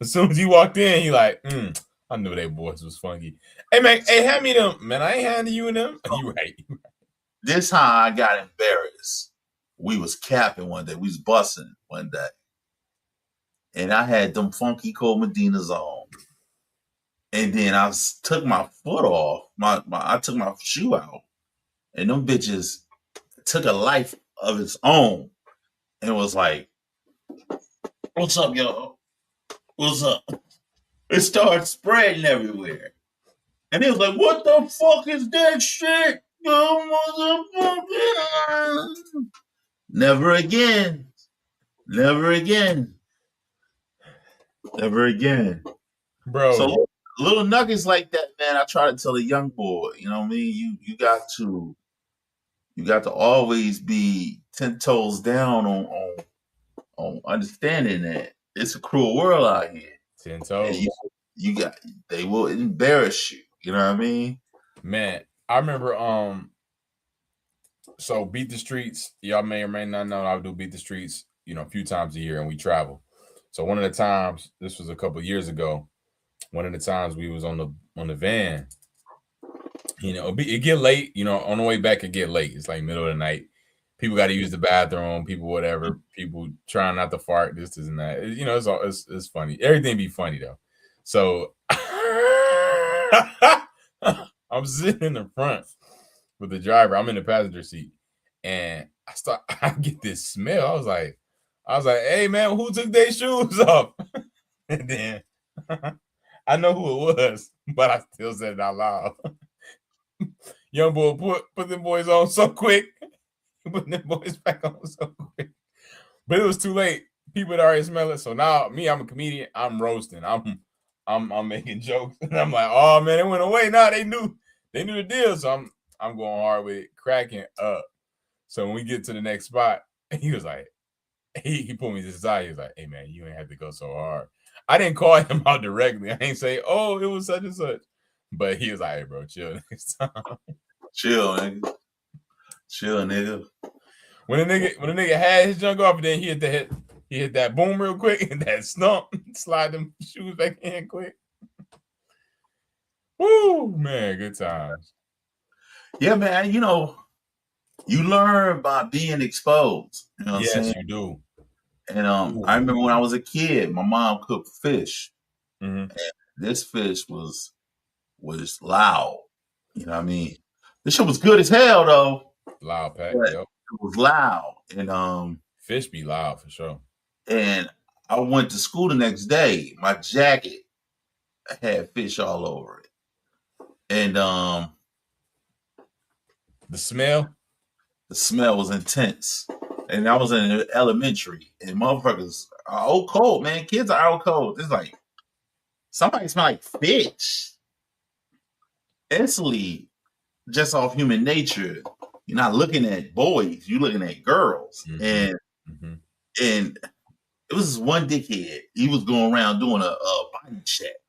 As soon as you walked in, he like, I knew they boys was funky. Hey man, hand me them. Man, I ain't handing you them. You right. This how I got embarrassed. We was capping one day. We was busting one day. And I had them funky cold Medinas on. And then I took my foot off. I took my shoe out. And them bitches took a life of its own. And was like, "What's up, y'all? What's up?" It started spreading everywhere. And it was like, "What the fuck is that shit? Never again. Never again. Never again." Bro. So little nuggets like that, man, I try to tell a young boy, you know what I mean? You got to always be 10 toes down on understanding that it's a cruel world out here. 10 toes. They will embarrass you. You know what I mean? Man, I remember so Beat the Streets, y'all may or may not know, I do Beat the Streets, a few times a year, and we travel. So one of the times, this was a couple of years ago, one of the times we was on the van, it get late, on the way back it get late. It's like middle of the night. People got to use the bathroom, people whatever, people trying not to fart, this and that. It's funny. Everything be funny though. So I'm sitting in the front with the driver. I'm in the passenger seat, and I get this smell. I was like, "Hey man, who took their shoes off?" And then I know who it was, but I still said it out loud. Young boy put them boys on so quick. Put them boys back on so quick. But it was too late. People had already smelled it. So now I'm a comedian. I'm roasting. I'm making jokes. And I'm like, oh man, it went away. Now they knew the deal. So I'm going hard with it, cracking up. So when we get to the next spot, he was like, he pulled me to the side. He was like, "Hey man, you ain't have to go so hard." I didn't call him out directly. I ain't say, "Oh, it was such and such," but he was like, "Hey bro, chill next time." Chill, nigga. Chill, nigga. When a nigga had his junk off, and then he hit that boom real quick and that stump, slide them shoes back in quick. Woo, man, good times. Yeah, man. You learn by being exposed. You know what I'm saying? Yes, you do. And I remember when I was a kid, my mom cooked fish, and this fish was loud. You know what I mean? This shit was good as hell though. Loud pack. Yep. It was loud, and fish be loud for sure. And I went to school the next day. My jacket had fish all over it, and the smell was intense. And I was in elementary, and motherfuckers are out cold, man. Kids are out cold. It's like somebody smell like fish. Instantly, just off human nature, you're not looking at boys, you're looking at girls. And it was this one dickhead. He was going around doing a body check.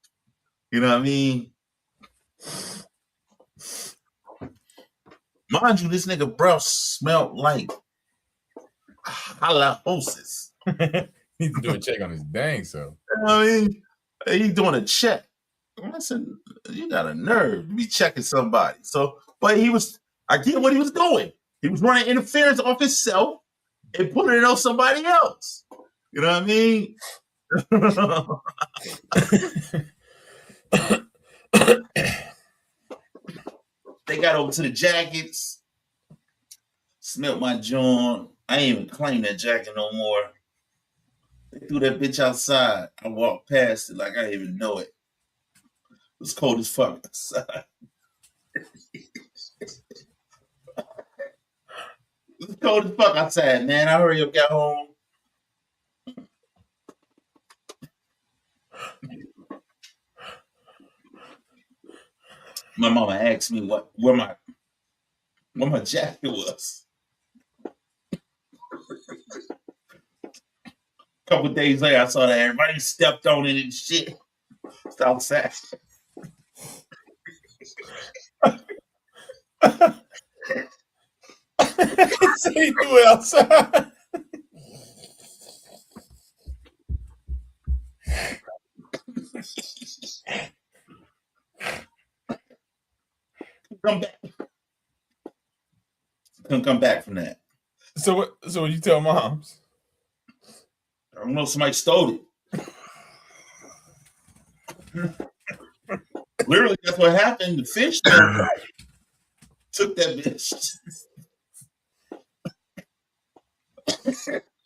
You know what I mean? Mind you, this nigga breath smelled like halahosis. He needs to do a check on his dang self. You know what I mean? He's doing a check. I said, you got a nerve to be checking somebody. So, but I get what he was doing. He was running interference off himself and putting it on somebody else. You know what I mean? They got over to the jackets, smelled my joint. I ain't even claim that jacket no more. They threw that bitch outside. I walked past it like I didn't even know it. It was cold as fuck outside. It's cold as fuck outside, man. I hurry up, got home. My mama asked me where my jacket was. A couple days later, I saw that everybody stepped on it and shit. It's outside. So he threw it outside. Come back. Couldn't come back from that. So what you tell moms? I don't know, somebody stole it. Literally, that's what happened. The fish man took that bitch.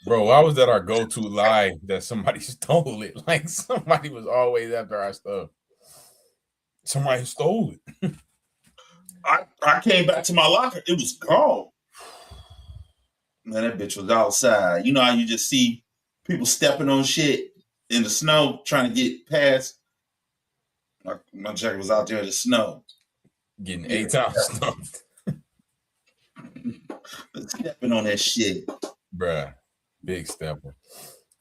Bro, why was that our go-to lie that somebody stole it? Like somebody was always after our stuff. Somebody stole it. I came back to my locker. It was gone. Man, that bitch was outside. You know how you just see people stepping on shit in the snow trying to get past? My jacket was out there in the snow. Getting 8 times stuffed. Stepping on that shit. Bruh. Big stepper.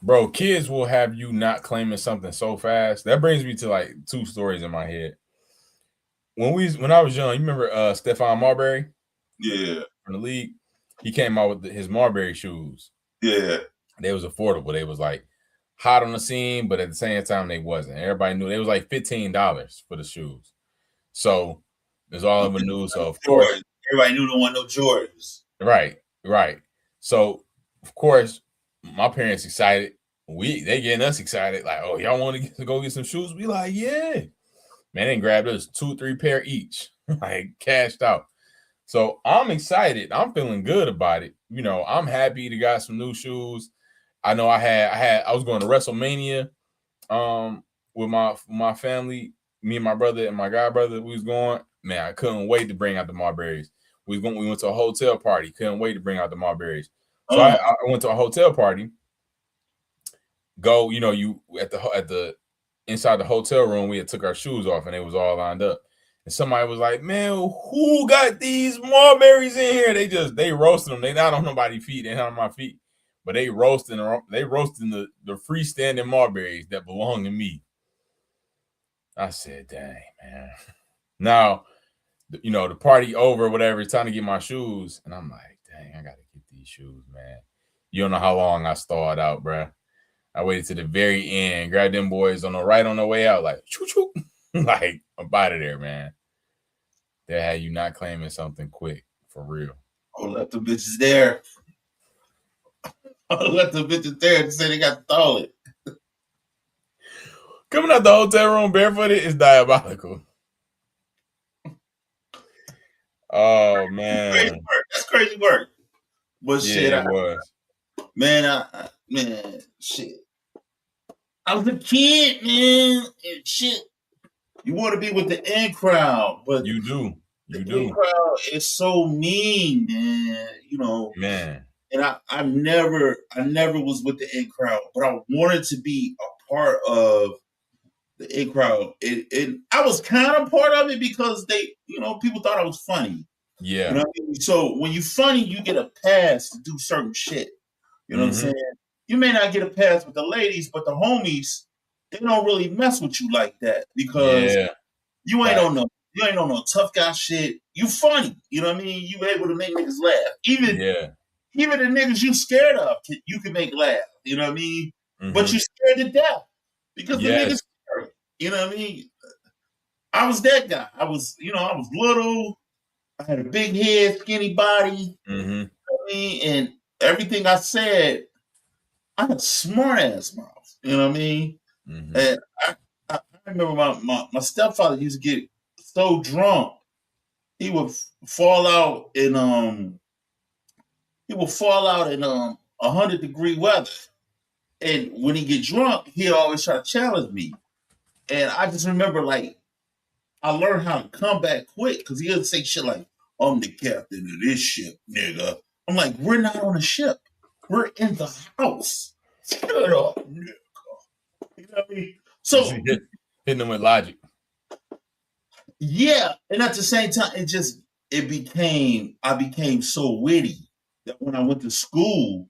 Bro, kids will have you not claiming something so fast. That brings me to like 2 stories in my head. When I was young, you remember Stephon Marbury? Yeah. From the league? He came out with his Marbury shoes. Yeah. They was affordable. They was like hot on the scene, but at the same time, they wasn't. Everybody knew they was like $15 for the shoes. So there's all over the news. So of course, everybody knew don't want no Jordans. Right. So of course, my parents excited. They getting us excited. Like, oh, y'all want to go get some shoes? We like, yeah. Man, they grabbed us 2-3 pair each, like cashed out. So I'm excited. I'm feeling good about it. You know, I'm happy to got some new shoes. I know I was going to WrestleMania with my family, me and my brother and my god brother. We was going. Man, I couldn't wait to bring out the Marburys. We went to a hotel party. Couldn't wait to bring out the Marburys. So I went to a hotel party. Go, you know, you at the inside the hotel room, we had took our shoes off and they was all lined up. And somebody was like, man, who got these Marburys in here? They roasted them. They not on nobody's feet. They not on my feet. But they roasting the freestanding Marburys that belong to me. I said, dang, man. Now, you know, the party over, whatever, it's time to get my shoes. And I'm like, dang, I got to get these shoes, man. You don't know how long I stalled out, bruh. I waited to the very end, grabbed them boys on the way out, like, choo-choo. Like, I'm out of there, man. They had you not claiming something quick, for real. Oh, let the bitches there. Let the bitches there and say they got stolen. Coming out the hotel room barefooted is diabolical. Oh, man. That's crazy work. But yeah, shit, it was. Man, shit. I was a kid, man, and shit. You want to be with the in crowd, but you do. The in crowd is so mean, man. You know, man. And I never was with the in crowd, but I wanted to be a part of the in crowd. And I was kind of part of it because people thought I was funny. Yeah. You know what I mean? So when you're funny, you get a pass to do certain shit. You know what I'm saying? You may not get a pass with the ladies, but the homies, they don't really mess with you like that because you ain't on no tough guy shit. You funny. You know what I mean? You able to make niggas laugh. Even the niggas you scared of, you can make laugh. You know what I mean? But you scared to death because the niggas scary. You know what I mean? I was that guy. I was little. I had a big head, skinny body. You know what I mean? And everything I said, I had a smart ass mouth. You know what I mean? And I remember my stepfather used to get so drunk, he would fall out in 100-degree weather. And when he get drunk, he'd always try to challenge me. And I just remember, like, I learned how to come back quick because he would say shit like, I'm the captain of this ship, nigga. I'm like, we're not on a ship. We're in the house. You know what I mean? So hitting them with logic. Yeah, and at the same time, I became so witty that when I went to school,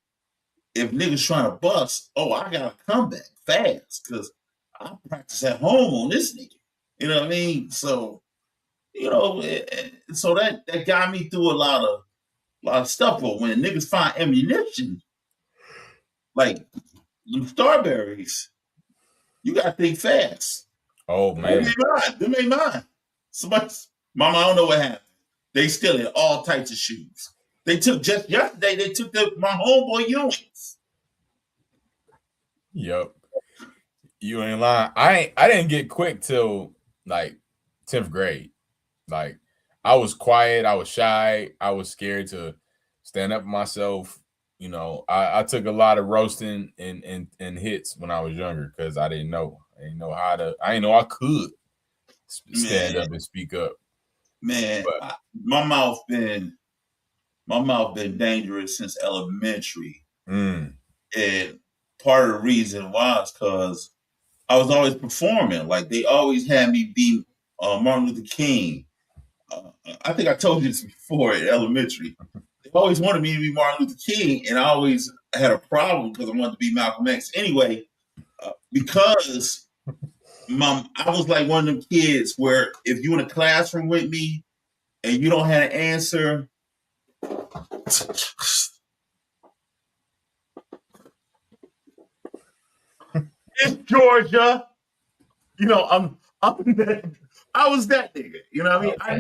if niggas trying to bust, I gotta come back fast because I practice at home on this nigga. You know what I mean? So, so that got me through a lot of stuff. But when niggas find ammunition, like Starberries, you gotta think fast. Oh man, them ain't mine. Somebody, mama, I don't know what happened. They stealing all types of shoes. They took just yesterday. They took my homeboy Ewing's. Yup, you ain't lying. I didn't get quick till like 10th grade. Like I was quiet. I was shy. I was scared to stand up for myself. You know, I took a lot of roasting and hits when I was younger because I didn't know. I didn't know how to. I didn't know I could stand up and speak up. Man, my mouth been dangerous since elementary, and part of the reason why is because I was always performing. Like they always had me be Martin Luther King. I think I told you this before in elementary. They always wanted me to be Martin Luther King, and I always had a problem because I wanted to be Malcolm X. Anyway, because I was like one of them kids where if you in a classroom with me and you don't have an answer, it's Georgia. You know, I was that nigga. You know what I mean? Okay. I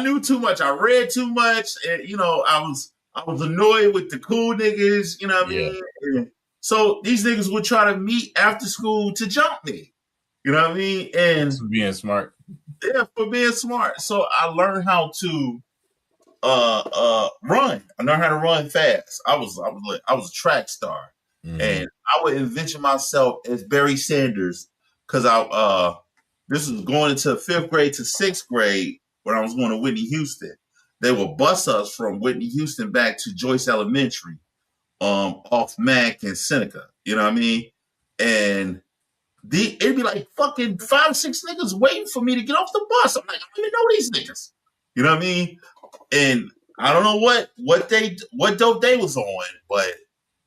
knew too much. I read too much. And, I was annoyed with the cool niggas. You know what I mean? And so these niggas would try to meet after school to jump me. You know what I mean? And for being smart. Yeah, for being smart. So I learned how to run. I learned how to run fast. I was a track star. Mm-hmm. And I would envision myself as Barry Sanders because this was going into 5th grade to 6th grade when I was going to Whitney Houston. They would bus us from Whitney Houston back to Joyce Elementary, off Mack and Seneca. You know what I mean? And it'd be like fucking 5, 6 niggas waiting for me to get off the bus. I'm like, I don't even know these niggas. You know what I mean? And I don't know what dope they was on, but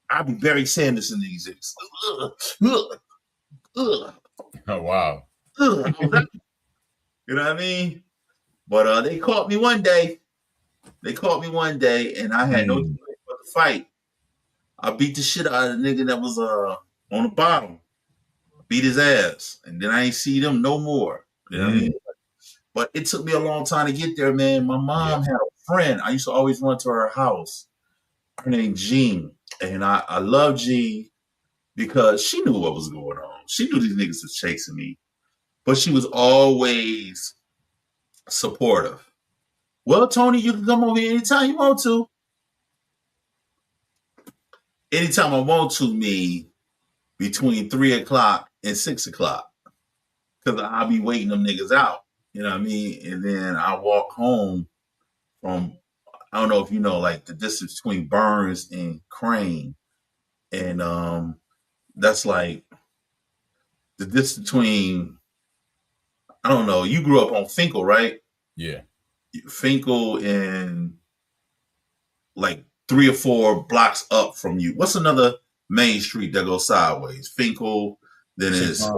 I'd be Barry Sanders in these niggas. Oh wow. You know what I mean? But they caught me one day. And I had no choice but to fight. I beat the shit out of the nigga that was on the bottom. Beat his ass. And then I ain't see them no more. You know what I mean? But it took me a long time to get there, man. My mom had a friend. I used to always run to her house. Her name Jean. And I love Jean because she knew what was going on. She knew these niggas was chasing me. But she was always supportive. Well, Tony, you can come over here anytime you want to. Anytime I want to, me between 3 o'clock and 6 o'clock. Because I'll be waiting them niggas out. You know what I mean? And then I walk home from, I don't know if you know, like the distance between Burns and Crane. And that's like the distance between, I don't know, you grew up on Finkel, right? Yeah. Finkel and like 3 or 4 blocks up from you. What's another main street that goes sideways? Finkel, then it's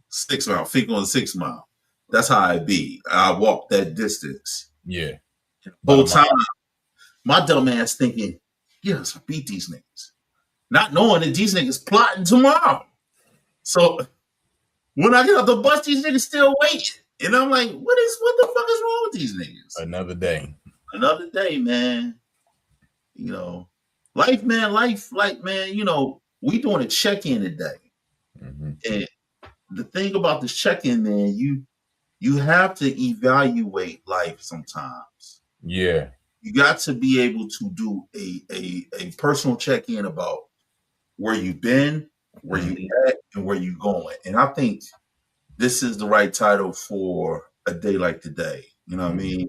6 Mile. Finkel and 6 Mile. That's how I be. I walk that distance. Yeah. The whole time, my dumb ass thinking, yes, beat these niggas. Not knowing that these niggas plotting tomorrow. So when I get off the bus, these niggas still waiting. And I'm like, what the fuck is wrong with these niggas? Another day, man. You know, life, like, man, you know, we doing a check-in today. Mm-hmm. And the thing about this check-in, man, you have to evaluate life sometimes. Yeah. You got to be able to do a personal check-in about where you've been, where you at, and where you going. And I think this is the right title for a day like today. You know what I mean?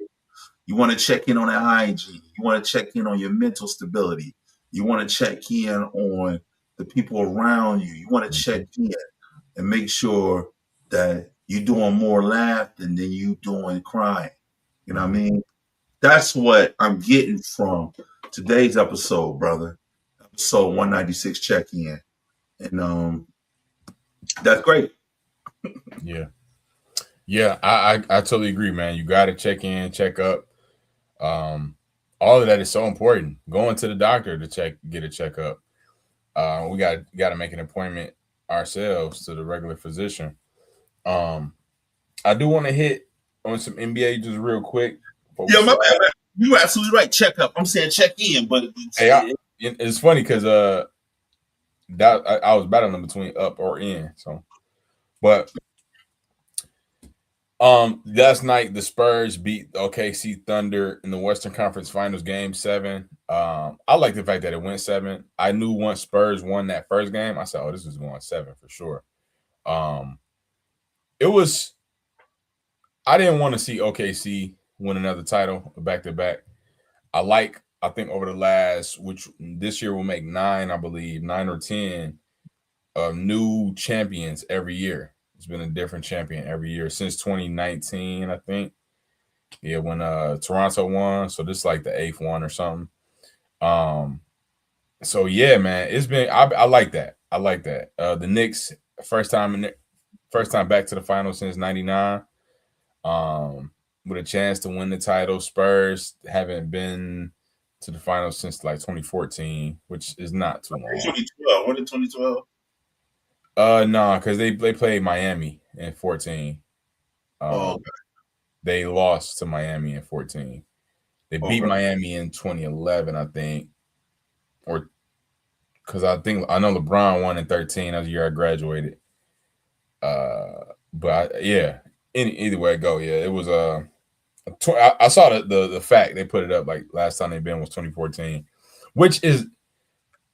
You want to check in on that hygiene. You want to check in on your mental stability. You want to check in on the people around you. You want to check in and make sure that you're doing more laughing than you doing crying. You know what I mean? That's what I'm getting from today's episode, brother. Episode 196 check-in. And that's great. Yeah. Yeah, I totally agree, man. You got to check in, check up. All of that is so important. Going to the doctor to get a checkup. We got to make an appointment ourselves to the regular physician. I do want to hit on some NBA just real quick. Yeah, my bad. You're absolutely right. Check up. I'm saying check in, but it's funny because that I was battling between up or in. So, but last night the Spurs beat the OKC Thunder in the Western Conference Finals Game 7. I like the fact that it went 7. I knew once Spurs won that first game, I said, "Oh, this is going 7 for sure." It was. I didn't want to see OKC win another title back to back. I think over the last, which this year will make 9, I believe, 9 or 10 new champions every year. It's been a different champion every year since 2019, I think. Yeah, when Toronto won. So this is like the 8th one or something. So yeah, man, it's been. I like that. I like that. The Knicks first time back to the finals since '99. With a chance to win the title. Spurs haven't been to the finals since like 2014, which is not too long. 2012. When did 2012? No, because they played Miami in 14. Okay. They lost to Miami in 14. They beat Miami in 2011, I think, or because I know LeBron won in 13. That was the year I graduated. But yeah, either way I go, yeah, it was I saw the fact they put it up like last time they've been was 2014, which is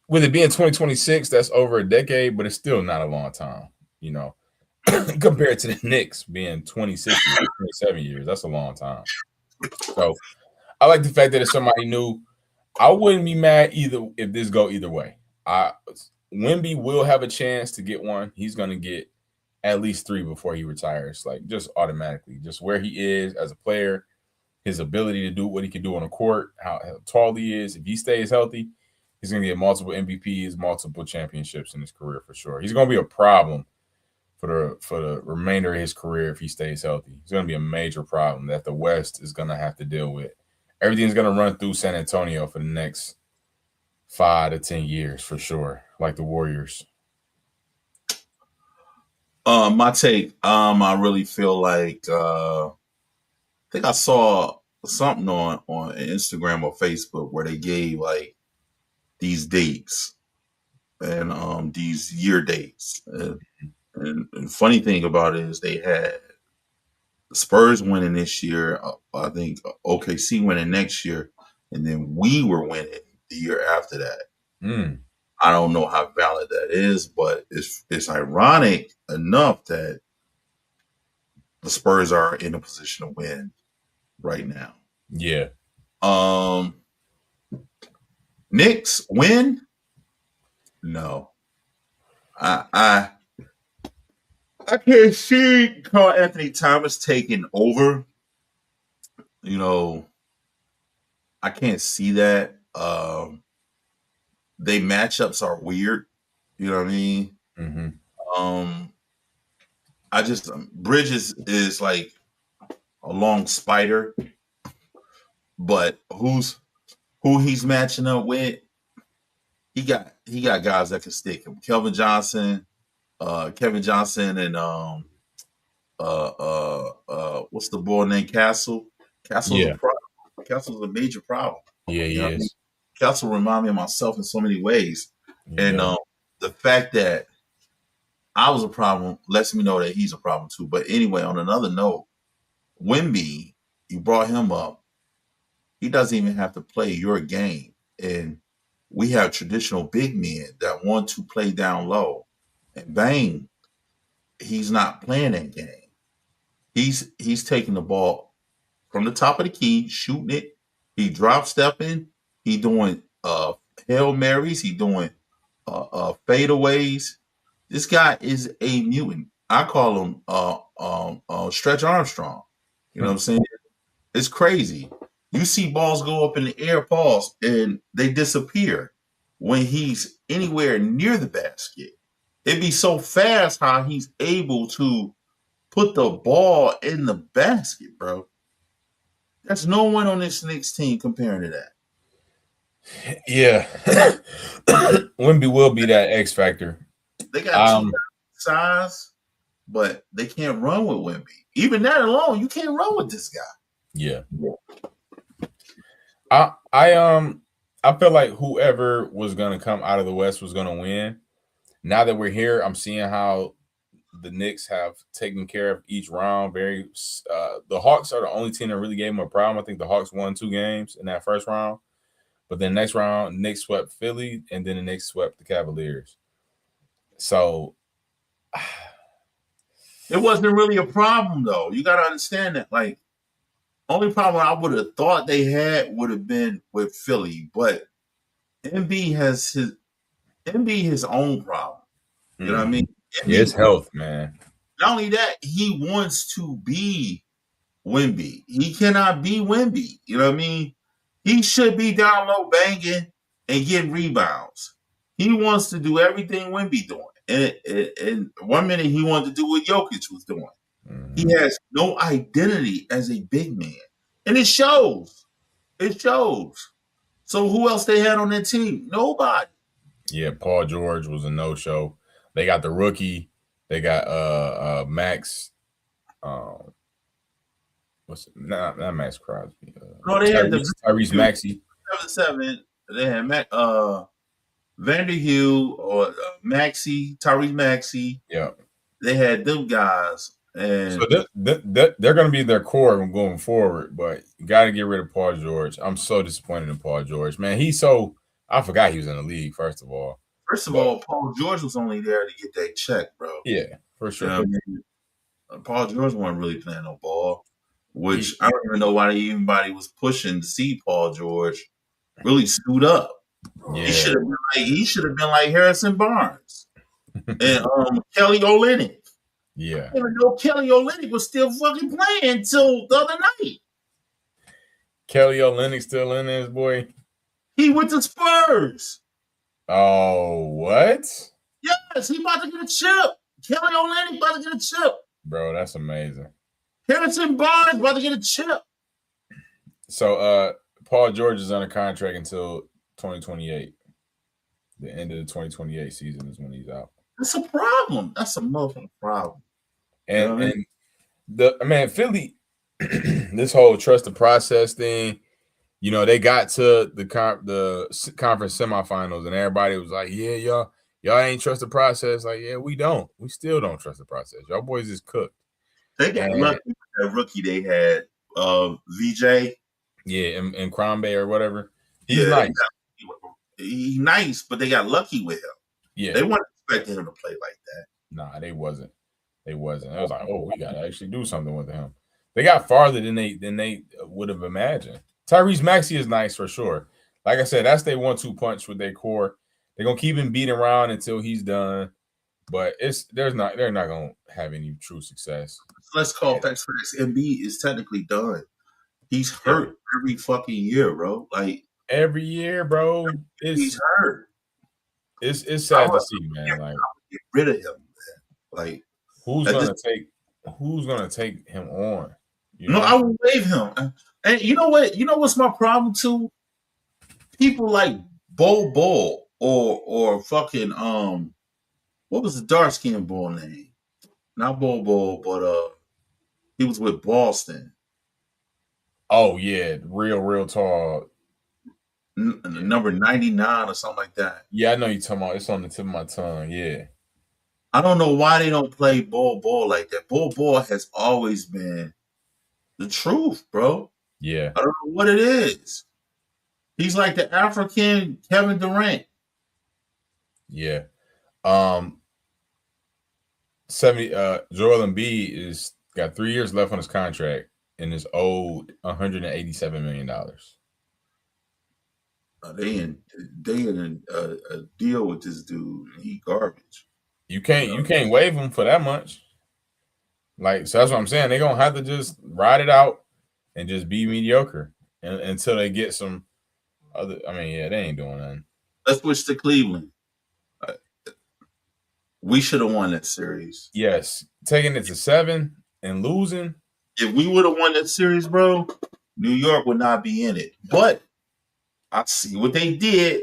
with it being 2026, that's over a decade, but it's still not a long time, you know, compared to the Knicks being 26 years, 27 years. That's a long time. So I like the fact that it's somebody new. I wouldn't be mad either if this go either way. Wemby will have a chance to get one. He's going to get at least 3 before he retires, like just automatically, just where he is as a player, his ability to do what he can do on the court, how tall he is. If he stays healthy, he's going to get multiple MVPs, multiple championships in his career for sure. He's going to be a problem for the remainder of his career if he stays healthy. He's going to be a major problem that the West is going to have to deal with. Everything's going to run through San Antonio for the next 5 to 10 years for sure, like the Warriors. My take, I really feel like I think I saw something on Instagram or Facebook where they gave like these dates and these year dates. And funny thing about it is they had the Spurs winning this year. I think OKC winning next year, and then we were winning the year after that. I don't know how valid that is, but it's ironic enough that the Spurs are in a position to win right now. Yeah. Knicks win? No. I can't see Karl-Anthony Towns taking over. You know, I can't see that. They matchups are weird. You know what I mean? Mm-hmm. I just Bridges is like a long spider, but who he's matching up with? He got guys that can stick him. Kevin Johnson, and what's the boy named Castle? Castle's a problem. Castle's a major problem. Yeah, he is. Castle remind me of myself in so many ways, and the fact that I was a problem lets me know that he's a problem too. But anyway, on another note, Wemby, you brought him up. He doesn't even have to play your game, and we have traditional big men that want to play down low. And bang, he's not playing that game. He's taking the ball from the top of the key, shooting it. He drop stepping. He doing Hail Marys. He doing fadeaways. This guy is a mutant. I call him Stretch Armstrong. You know what I'm saying? It's crazy. You see balls go up in the air, pause, and they disappear when he's anywhere near the basket. It'd be so fast how he's able to put the ball in the basket, bro. There's no one on this Knicks team comparing to that. Yeah. Wemby will be that X factor. They got size, but they can't run with Wemby. Even that alone, you can't run with this guy. Yeah. I feel like whoever was gonna come out of the West was gonna win. Now that we're here, I'm seeing how the Knicks have taken care of each round. The Hawks are the only team that really gave them a problem. I think the Hawks won 2 games in that first round, but then next round, Knicks swept Philly, and then the Knicks swept the Cavaliers. So it wasn't really a problem, though. You got to understand that. Like, only problem I would have thought they had would have been with Philly, but Embiid has his own problem. You know what I mean? His health, man. Not only that, he wants to be Wemby. He cannot be Wemby. You know what I mean? He should be down low banging and getting rebounds. He wants to do everything Wemby doing. And 1 minute he wanted to do what Jokic was doing. Mm-hmm. He has no identity as a big man. And it shows. It shows. So who else they had on that team? Nobody. Yeah, Paul George was a no-show. They got the rookie. They got Max. Not Max Crosby. No, they had Tyrese Maxey. 7. They had Vanderhue or Maxey, Tyrese Maxey. Yeah, they had them guys, and so they're going to be their core going forward. But you got to get rid of Paul George. I'm so disappointed in Paul George, man. I forgot he was in the league. First of all, Paul George was only there to get that check, bro. Yeah, for sure. You know what I mean? Paul George wasn't really playing no ball, which I don't even know why anybody was pushing to see Paul George really suit up. Yeah. He should have been like Harrison Barnes and Kelly Olynyk. Yeah, I didn't know Kelly Olynyk was still fucking playing until the other night. Kelly Olynyk still in there, boy. He went to Spurs. Oh, what? Yes, he about to get a chip. Kelly Olynyk about to get a chip. Bro, that's amazing. Harrison Barnes about to get a chip. So, Paul George is under contract until 2028. The end of the 2028 season is when he's out. That's a problem. That's a motherfucking problem. And Philly, this whole trust the process thing, you know, they got to the conference semifinals and everybody was like, yeah, y'all ain't trust the process. Like, yeah, we don't. We still don't trust the process. Y'all boys is cooked. They got lucky with that rookie they had, VJ. Yeah, and Crombie or whatever. He's nice. He's nice, but they got lucky with him. Yeah. They weren't expecting him to play like that. Nah, they wasn't. It was like, oh, we got to actually do something with him. They got farther than they would have imagined. Tyrese Maxey is nice for sure. Like I said, that's their 1-2 punch with their core. They're gonna keep him beating around until he's done. But they're not gonna have any true success. Let's call facts for this. Embiid is technically done. He's hurt every fucking year, bro. Like every year, bro. He's hurt. It's sad to see, man. Like get rid of him, man. Like who's gonna take him on? I will waive him. And you know what? You know what's my problem too? People like Bol Bol or fucking what was the dark skinned boy name? Not Bol Bol, but he was with Boston. Oh yeah, real tall. Number 99 or something like that. Yeah, I know you're talking about. It's on the tip of my tongue. Yeah. I don't know why they don't play Bol Bol like that. Bol Bol has always been the truth, bro. Yeah. I don't know what it is. He's like the African Kevin Durant. Yeah. 70 Joel Embiid is got 3 years left on his contract. and is owed $187 million. They in a deal with this dude, and he garbage. You can't waive him for that much. Like, so that's what I'm saying. They're gonna have to just ride it out and just be mediocre until they get some other. I mean, yeah, they ain't doing nothing. Let's switch to Cleveland. We should have won that series. Yes, taking it to 7 and losing. If we would have won that series, bro, New York would not be in it. But I see what they did,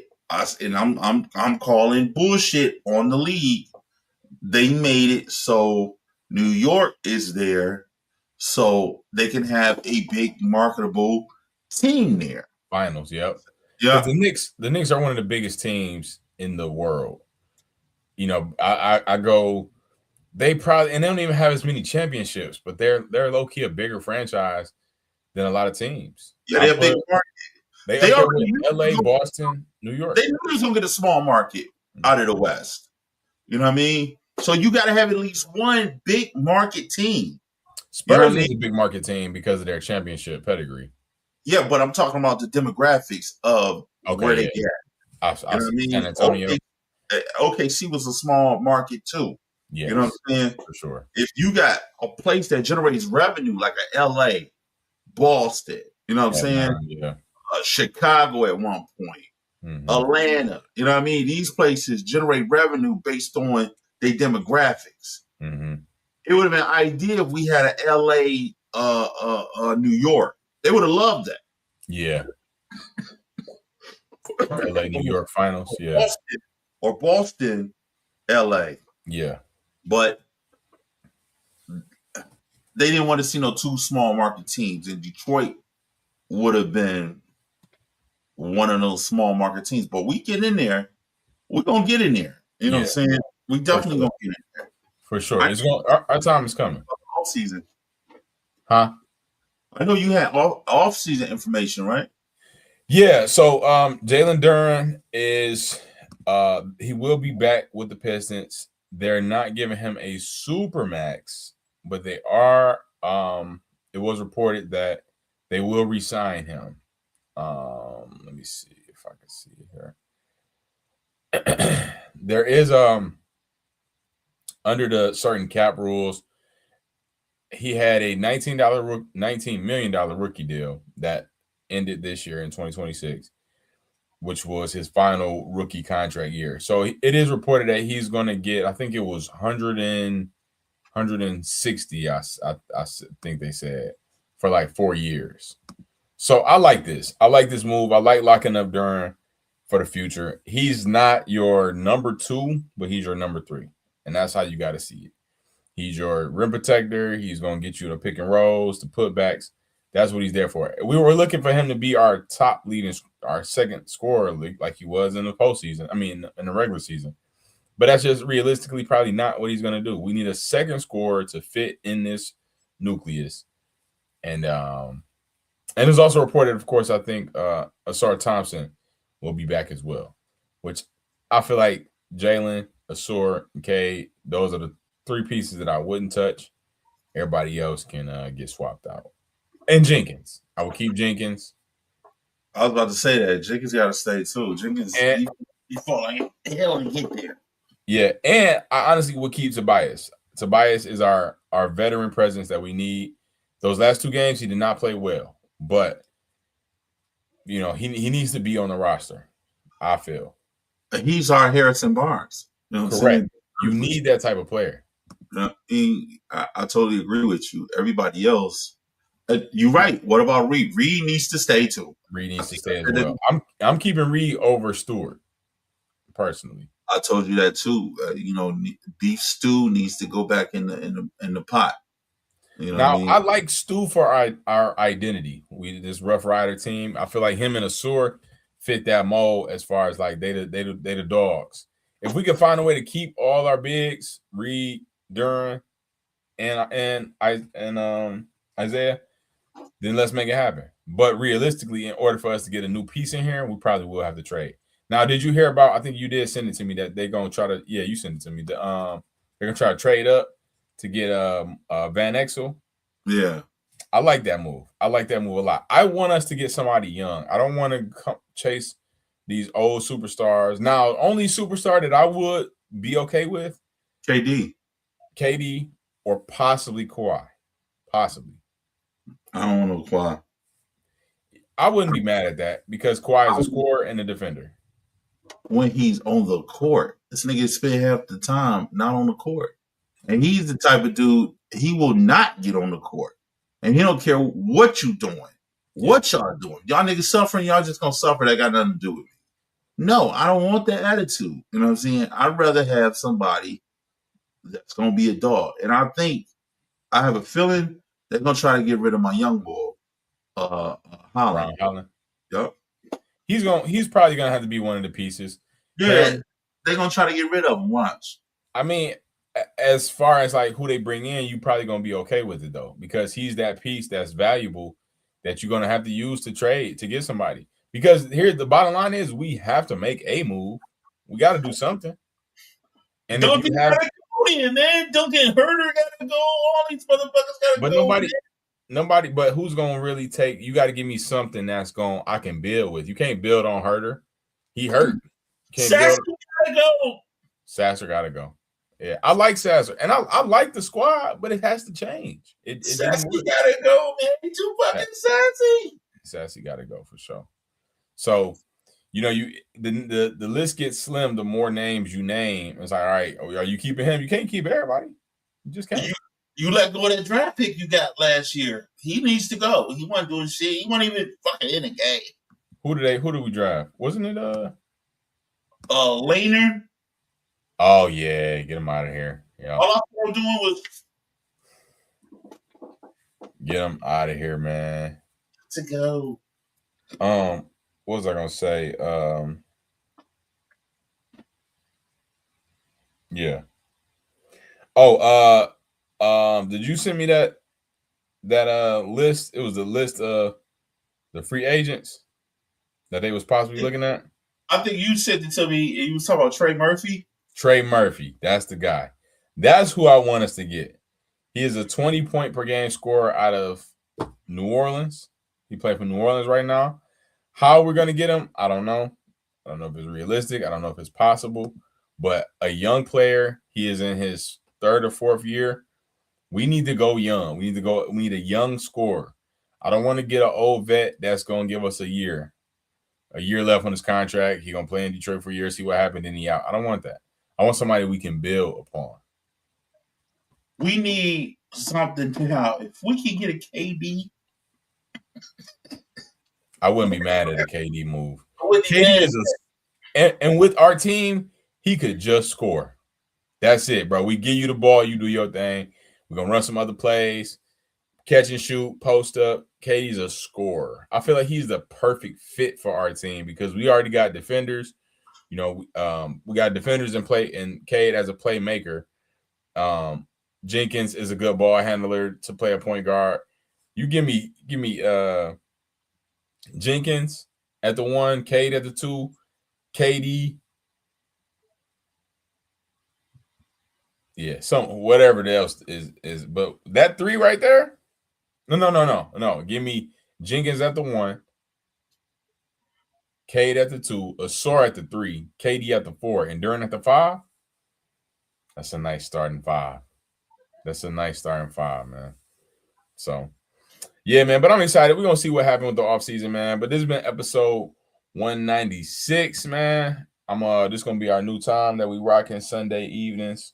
and I'm calling bullshit on the league. They made it so New York is there, so they can have a big marketable team there. Finals, yep. Yeah. The Knicks are one of the biggest teams in the world. You know, I go, they probably, and they don't even have as many championships, but they're low key a bigger franchise than a lot of teams. Yeah, they're a big market. They already LA, Boston, New York. They knew they was gonna get a small market out of the West. You know what I mean? So you got to have at least one big market team. Spurs is a big market team because of their championship pedigree. Yeah, but I'm talking about the demographics of where they get. You know what I mean? San Antonio. OKC was a small market too. Yes, you know what I'm saying? For sure. If you got a place that generates revenue like a LA, Boston, you know what I'm saying? Yeah. Chicago at one point, Atlanta, you know what I mean? These places generate revenue based on their demographics. It would have been ideal if we had a LA, New York. They would have loved that. Yeah. LA, New York finals. Yeah. Boston, LA. Yeah. But they didn't want to see no two small market teams. And Detroit would have been one of those small market teams. But we get in there. We're going to get in there. You know what I'm saying? We definitely going to get in there. For sure. Our time is coming. Off season. Huh? I know you had off season information, right? Yeah. So Jalen Duren is he will be back with the Pistons. They're not giving him a super max, but they are. It was reported that they will re-sign him. Let me see if I can see it here. There is under the certain cap rules, he had a $19 million rookie deal that ended this year in 2026, which was his final rookie contract year. So it is reported that he's going to get, I think it was 160, I think they said, for like 4 years. So I like this. I like this move. I like locking up Duren for the future. He's not your number 2, but he's your number 3. And that's how you got to see it. He's your rim protector. He's going to get you the pick and rolls, the putbacks. That's what he's there for. We were looking for him to be our top leading, our second scorer, like he was in the postseason. I mean, in the regular season. But that's just realistically probably not what he's going to do. We need a second scorer to fit in this nucleus. And it's also reported, of course, I think Ausar Thompson will be back as well, which I feel like Jalen, Ausar, and Cade, those are the 3 pieces that I wouldn't touch. Everybody else can get swapped out. And Jenkins. I will keep Jenkins. I was about to say that. Jenkins got to stay too. Jenkins, he fought like hell and get there. Yeah, and I honestly would keep Tobias. Tobias is our veteran presence that we need. Those last 2 games, he did not play well. But, you know, he needs to be on the roster, I feel. He's our Harrison Barnes. You know what Correct. I'm saying? You need that type of player. I totally agree with you. Everybody else, you're right. What about Reed? Reed needs to stay too. Reed needs to stay as well. I'm keeping Reed over Stewart, personally. I told you that too. Beef stew needs to go back in the pot. You know now, what I mean? I like Stu for our identity. This Rough Rider team. I feel like him and Ausar fit that mold as far as like they the dogs. If we can find a way to keep all our bigs, Reed, Duren, and Isaiah, then let's make it happen. But realistically, in order for us to get a new piece in here, we probably will have to trade. Now, did you hear about? I think you did send it to me that they're gonna try to. Yeah, you sent it to me. They're gonna try to trade up to get Van Exel. Yeah. I like that move. I like that move a lot. I want us to get somebody young. I don't want to chase these old superstars. Now, only superstar that I would be okay with, KD, or possibly Kawhi. Possibly. I don't know Kawhi. I wouldn't be mad at that because Kawhi is a scorer and a defender. When he's on the court, this nigga spend half the time not on the court. And he's the type of dude, he will not get on the court. And he don't care what you doing, what y'all doing. Y'all niggas suffering, y'all just gonna suffer. That got nothing to do with me. No, I don't want that attitude. You know what I'm saying? I'd rather have somebody that's gonna be a dog. And I have a feeling they're gonna try to get rid of my young boy, Holland. Yep. He's probably gonna have to be one of the pieces. Yeah, they're gonna try to get rid of him. Watch. I mean, as far as like who they bring in, you probably gonna be okay with it though, because he's that piece that's valuable that you're gonna have to use to trade to get somebody. Because here the bottom line is we have to make a move. We got to do something. And Duncan gotta go in, man. Duncan Herder gotta go. All these motherfuckers gotta but go. Nobody, but who's gonna really take? You got to give me something that's I can build with. You can't build on Herder. He hurt. Sasser gotta go. Sasser gotta go. Yeah, I like Sasser, and I like the squad, but it has to change. Sassy gotta go, man. He too fucking sassy. Sassy gotta go for sure. So, the list gets slim the more names you name. It's like, all right, are you keeping him? You can't keep everybody. You just can't. You let go of that draft pick you got last year. He needs to go. He wasn't doing shit. He wasn't even fucking in the game. Who did we draft? Wasn't it Laner? Oh yeah, get him out of here. Yeah. All I was doing was get him out of here, man. To go. What was I gonna say? Yeah. Oh, did you send me that list? It was the list of the free agents that they was possibly looking at. I think you sent it to me. You was talking about Trey Murphy. Trey Murphy, that's the guy. That's who I want us to get. He is a 20-point per game scorer out of New Orleans. He played for New Orleans right now. How we're going to get him, I don't know. I don't know if it's realistic. I don't know if it's possible. But a young player, he is in his third or fourth year. We need to go young. We need a young scorer. I don't want to get an old vet that's going to give us a year left on his contract. He's going to play in Detroit for a year, see what happened, then he out. I don't want that. I want somebody we can build upon. We need something to how if we can get a KD. I wouldn't be mad at a KD move. KD is and with our team, he could just score. That's it, bro. We give you the ball, you do your thing. We're gonna run some other plays, catch and shoot, post up. KD's a scorer. I feel like he's the perfect fit for our team because we already got defenders. We got defenders in play, and Cade as a playmaker. Jenkins is a good ball handler to play a point guard. You give me Jenkins at the 1, Cade at the 2, KD. Yeah, whatever else is, but that 3 right there. No. Give me Jenkins at the 1, Cade at the 2, Asor at the 3, KD at the 4, and Duran at the 5. That's a nice starting 5. Man. So, yeah, man. But I'm excited. We're gonna see what happened with the offseason, man. But this has been episode 196, man. This gonna be our new time that we rocking Sunday evenings.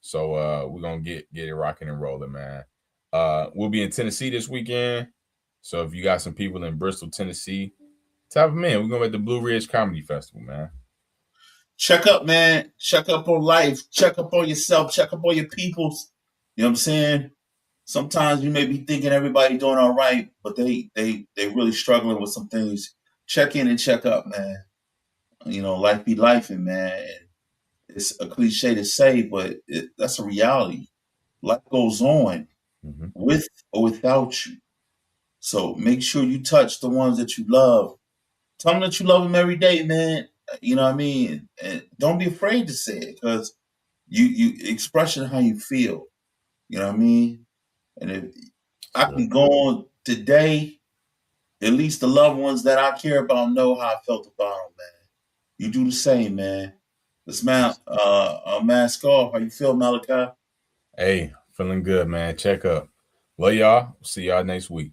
So we're gonna get it rocking and rolling, man. We'll be in Tennessee this weekend. So if you got some people in Bristol, Tennessee, tap them in. We're going to the Blue Ridge Comedy Festival, man. Check up, man. Check up on life. Check up on yourself. Check up on your peoples. You know what I'm saying? Sometimes you may be thinking everybody doing all right, but they really struggling with some things. Check in and check up, man. Life be lifing, man. It's a cliche to say, but that's a reality. Life goes on with or without you. So make sure you touch the ones that you love. Tell them that you love them every day, man. You know what I mean? And don't be afraid to say it because you expressing how you feel. You know what I mean? And I can go on today. At least the loved ones that I care about know how I felt about them, man. You do the same, man. Let's mask off. How you feel, Malachi? Hey, feeling good, man. Check up. Love y'all. See y'all next week.